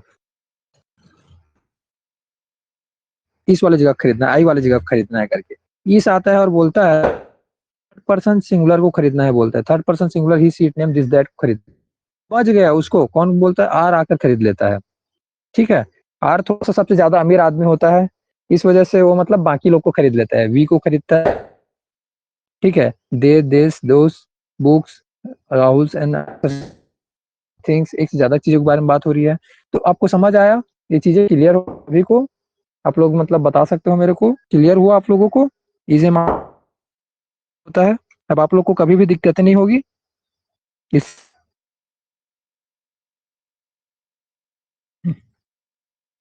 इस वाली जगह खरीदना है, आई वाली जगह खरीदना है करके। इस आता है और बोलता है थर्ड पर्सन सिंगुलर को खरीदना है, बोलता है third person singular he seat name this that खरीद। बच गया उसको कौन बोलता है, आर आकर खरीद लेता है, ठीक है। आर थोड़ा सा सबसे ज्यादा अमीर आदमी होता है, इस वजह से वो मतलब बाकी लोग को खरीद लेता है, वी को खरीदता है, ठीक है। They this those books Rahul's and things, एक से ज्यादा चीजों के बारे में बात हो रही है। तो आपको समझ आया, ये चीजें क्लियर हो अभी को? आप लोग मतलब बता सकते हो मेरे को, क्लियर हुआ आप लोगों को? इजी होता है, अब आप लोग को कभी भी दिक्कत नहीं होगी इस।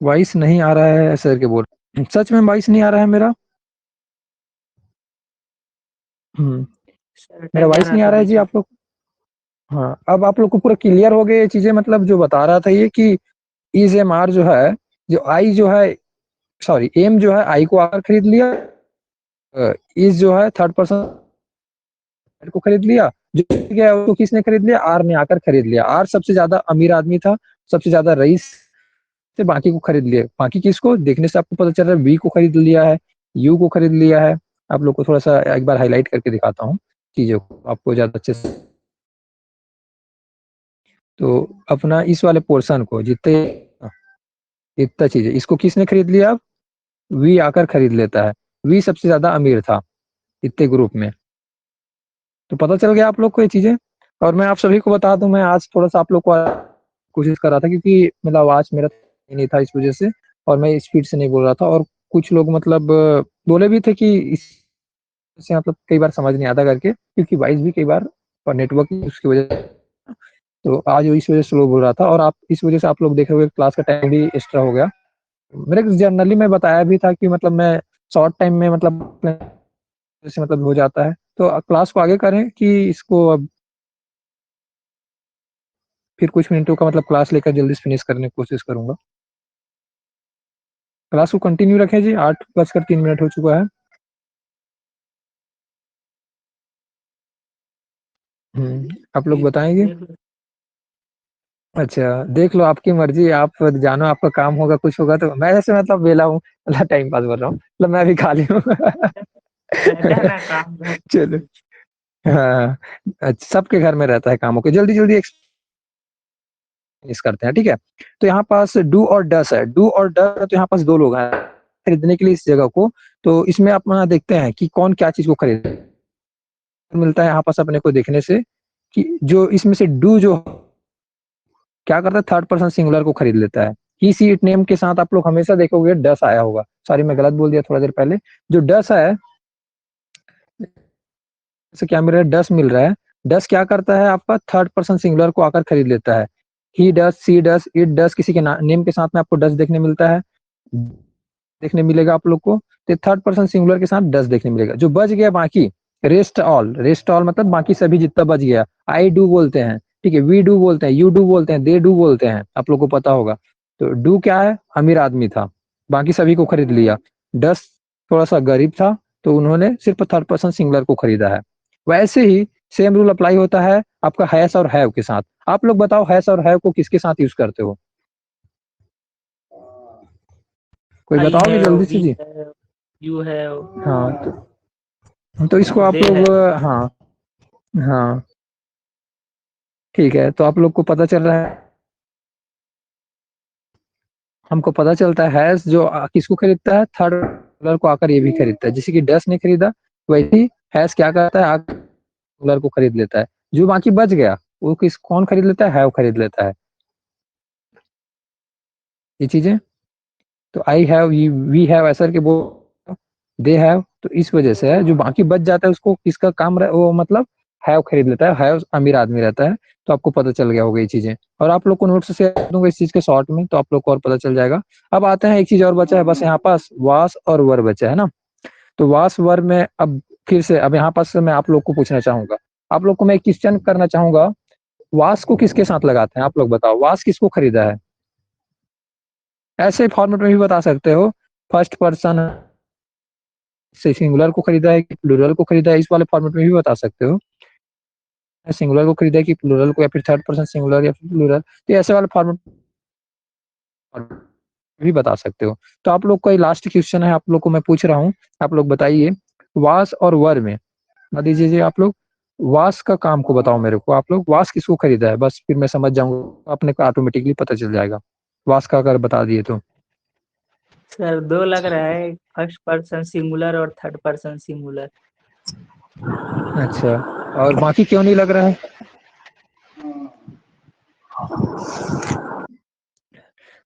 वॉइस नहीं आ रहा है सर के बोल, सच में वॉइस नहीं आ रहा है मेरा। हम्म, सर मेरा अटक जा वॉइस रहा नहीं आ था रहा है बीच जी में। आप लोग? हाँ, अब आप लोग को पूरा क्लियर हो गया ये चीजें, मतलब जो बता रहा था ये कि इज एम आर जो है, जो आई जो है, सॉरी एम जो है आई को आकर खरीद लिया, इज जो है थर्ड पर्सन को खरीद लिया, जो गया उसको किसने खरीद लिया, आर ने आकर खरीद लिया। आर सबसे ज्यादा अमीर आदमी था, सबसे ज्यादा रईस से बाकी को खरीद लिया। बाकी किसको देखने से आपको पता चल रहा है, बी को खरीद लिया है, यू को खरीद लिया है। आप लोग को थोड़ा सा एक बार हाईलाइट करके दिखाता हूँ चीजों को आपको ज्यादा अच्छे से। तो अपना इस वाले पोर्शन को जितने इतना चीज है, इसको किसने खरीद लिया, अब वी आकर खरीद लेता है। वी सबसे ज्यादा अमीर था इतने ग्रुप में। तो पता चल गया आप लोग को ये चीजें। और मैं आप सभी को बता दूं, मैं आज थोड़ा सा आप लोग को कोशिश कर रहा था, क्योंकि मतलब आवाज मेरा नहीं था इस वजह से, और मैं स्पीड से नहीं बोल रहा था, और कुछ लोग मतलब बोले भी थे कि इससे मतलब कई बार समझ नहीं आता करके, क्योंकि वॉइस भी कई बार और नेटवर्क उसकी वजह से। तो आज वो इस वजह से स्लो बोल रहा था, और आप इस वजह से आप लोग देख रहे हो क्लास का टाइम भी एक्स्ट्रा हो गया। मेरे जनरली मैं बताया भी था कि मतलब मैं शॉर्ट टाइम में मतलब जैसे मतलब हो जाता है। तो क्लास को आगे करें कि इसको अब फिर कुछ मिनटों का मतलब क्लास लेकर जल्दी से फिनिश करने की कोशिश करूंगा। क्लास को कंटिन्यू रखें जी, 8:03 हो चुका है। आप लोग ठीक है सर बताएंगे? देख लो। अच्छा, देख लो आपकी मर्जी, आप जानो आपका काम होगा कुछ होगा तो। मैं ऐसे मतलब वेला हूँ, मतलब टाइम पास कर रहा हूँ, मतलब मैं भी खाली हूँ। रहता है ना काम घर पे चलो, कुछ। हाँ, अच्छा सबके घर में रहता है कामों के, जल्दी जल्दी एक्सप्लेन करते हैं, ठीक है। तो यहाँ पास डू और डस है, डू और डस, तो यहाँ पास दो लोग हैं खरीदने के लिए इस जगह को। तो इसमें अपना देखते हैं कि कौन क्या चीज को खरीद मिलता है यहाँ पास अपने को देखने से, कि जो इसमें से डू जो क्या करता है, थर्ड पर्सन सिंगुलर को खरीद लेता है। ही सी इट नेम के साथ आप लोग हमेशा देखोगे डस आया होगा, सॉरी मैं गलत बोल दिया थोड़ा देर पहले। जो डस है, से क्या मिल रहा है, डस मिल रहा है। डस क्या करता है, आपका थर्ड पर्सन सिंगुलर को आकर खरीद लेता है। ही डस, सी डस, इट डस, किसी के नेम के साथ में आपको डस देखने मिलता है, देखने मिलेगा आप लोग को। तो थर्ड पर्सन सिंगुलर के साथ डस देखने मिलेगा। जो बच गया बाकी, रेस्ट ऑल, रेस्ट ऑल मतलब बाकी सभी जितना बच गया। आई डू बोलते हैं, ठीक है, वी डू बोलते हैं, यू डू बोलते हैं, दे डू बोलते हैं, आप लोग को पता होगा। तो डू क्या है, अमीर आदमी था, बाकी सभी को खरीद लिया। डस थोड़ा सा गरीब था, तो उन्होंने सिर्फ थर्ड पर्सन सिंगुलर को खरीदा है। वैसे ही सेम रूल अप्लाई होता है आपका हैश और हैव के साथ। आप लोग बताओ हैश और हैव को किसके साथ यूज करते हो, कोई आई बताओगे है, जल्दी से वी जी? है, यू है, हाँ, तो इसको आप दे लोग, है। हाँ, हाँ, ठीक है, तो आप लोग को पता चल रहा है, हमको पता चलता है हैश जो किसको खरीदता है, थर्ड कलर को आकर ये भी खरीदता है। जैसे कि डस ने खरीदा, वैसे ही हैश क्या करता है, आकर कलर को खरीद लेता है। जो बाकी बच गया वो किस कौन खरीद लेता है, हैव खरीद लेता है ये चीजें। तो आई हैव, वी हैव ऐसा करके वो, दे हैव, तो इस वजह से है, जो बाकी बच जाता है उसको किसका काम वो मतलब हैव खरीद लेता है, हैव अमीर आदमी रहता है। तो आपको पता चल गया होगा ये चीजें, और आप लोग को नोट्स से शेयर दूंगा इस चीज के शॉर्ट में, तो आप लोग को और पता चल जाएगा। अब आते हैं, एक चीज और बचा है बस यहाँ पास, वास और वर बचा है ना। तो वास वर में अब फिर से अब यहाँ पास मैं आप लोग को पूछना चाहूंगा, आप लोग को मैं एक क्वेश्चन करना चाहूंगा, वास को किसके साथ लगाते हैं, आप लोग बताओ, वास किसको खरीदा है? ऐसे फॉर्मेट में भी बता सकते हो, फर्स्ट पर्सन से सिंगुलर को खरीदा है कि प्लूरल को खरीदा है, इस वाले फॉर्मेट में भी बता सकते हो, सिंगुलर को खरीदा है कि प्लूरल को, या फिर थर्ड पर्सन सिंगुलर या फिर प्लूरल, तो ऐसे वाले फॉर्मेट भी बता सकते हो। तो आप लोग का लास्ट क्वेश्चन है, आप लोग को मैं पूछ रहा हूँ, आप लोग बताइए, वास और वर में बता दीजिए आप लोग, वास का काम को बताओ मेरे को, आप लोग वास किसको खरीदा है, बस फिर मैं समझ जाऊंगा, अपने को ऑटोमेटिकली पता चल जाएगा वास का, अगर बता दिए तो। सर 2 लग रहा है, फर्स्ट पर्सन सिंगुलर और थर्ड पर्सन सिंगुलर। अच्छा, और बाकी क्यों नहीं लग रहा है?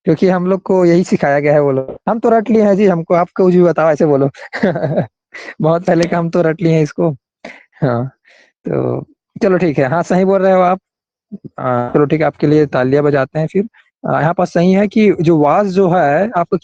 क्योंकि हम लोग को यही सिखाया गया है, बोलो, हम तो रट लिए हैं जी, हमको आपको कुछ भी बताओ ऐसे बोलो। बहुत पहले का हम तो रट लिए हैं इसको। हाँ, तो चलो ठीक है, हाँ सही बोल रहे हो आप। चलो ठीक है, आपके लिए तालियां बजाते हैं फिर। यहाँ पर सही है कि जो वास जो है आपको,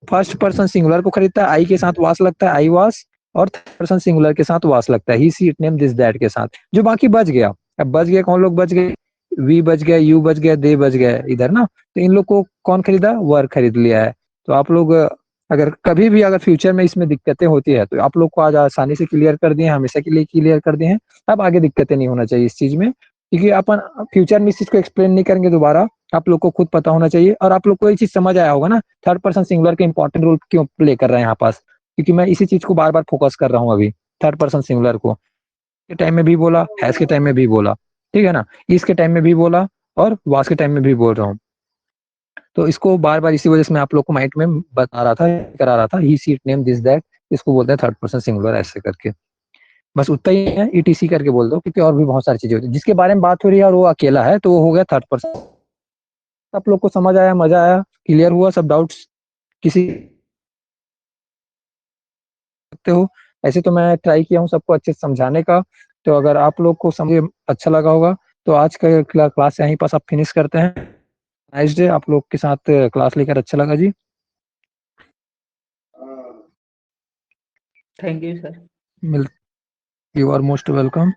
फर्स्ट पर्सन सिंगुलर को खरीदता है, आई के साथ वास लगता है, आई वास, और थर्ड पर्सन सिंगुलर के साथ वास लगता है, he she it name this that के साथ। जो बाकी बच गया, अब बच गया कौन लोग बच गए, वी बच गया, यू बच गया, दे बच गया इधर ना, तो इन लोग को कौन खरीदा, वर खरीद लिया है। तो आप लोग अगर कभी भी अगर फ्यूचर में इसमें दिक्कतें होती है, तो आप लोग को आज आसानी से क्लियर कर दिए, हमेशा के लिए क्लियर कर दिए हैं। अब आगे दिक्कतें नहीं होना चाहिए इस चीज में, क्योंकि अपन फ्यूचर में इस चीज को एक्सप्लेन नहीं करेंगे दोबारा, आप लोग को खुद पता होना चाहिए। और आप लोग को ये चीज समझ आया होगा ना, थर्ड पर्सन सिंगुलर के इंपॉर्टेंट रोल क्यों प्ले कर रहे हैं यहाँ पास, क्योंकि मैं इसी चीज को बार बार फोकस कर रहा हूँ अभी, थर्ड पर्सन सिंगुलर को के टाइम में भी बोला, हैज के टाइम में भी बोला, ठीक है ना, इस के टाइम में भी बोला, और वास के टाइम में भी बोल रहा हूँ। तो इसको बार बार इसी वजह से मैं आप लोग को माइंड में बता रहा था, करा रहा था, ही सीट नेम दिस दैट, इसको बोलते हैं थर्ड पर्सन सिंगुलर ऐसे करके। बस उतना ही है, ईटीसी करके बोल दो, क्योंकि और भी बहुत सारी चीजें होती है जिसके बारे में बात हो रही है, और वो अकेला है तो वो हो गया थर्ड पर्सन। आप लोग को समझ आया, मजा आया, क्लियर हुआ सब डाउट्स किसी सकते हो? ऐसे तो मैं ट्राई किया हूँ सबको अच्छे से समझाने का, तो अगर आप लोग को समझ अच्छा लगा होगा, तो आज का क्लास यहीं पास आप फिनिश करते हैं। नाइस डे, आप लोग के साथ क्लास लेकर अच्छा लगा जी। Thank you sir. मिल, यू आर मोस्ट वेलकम।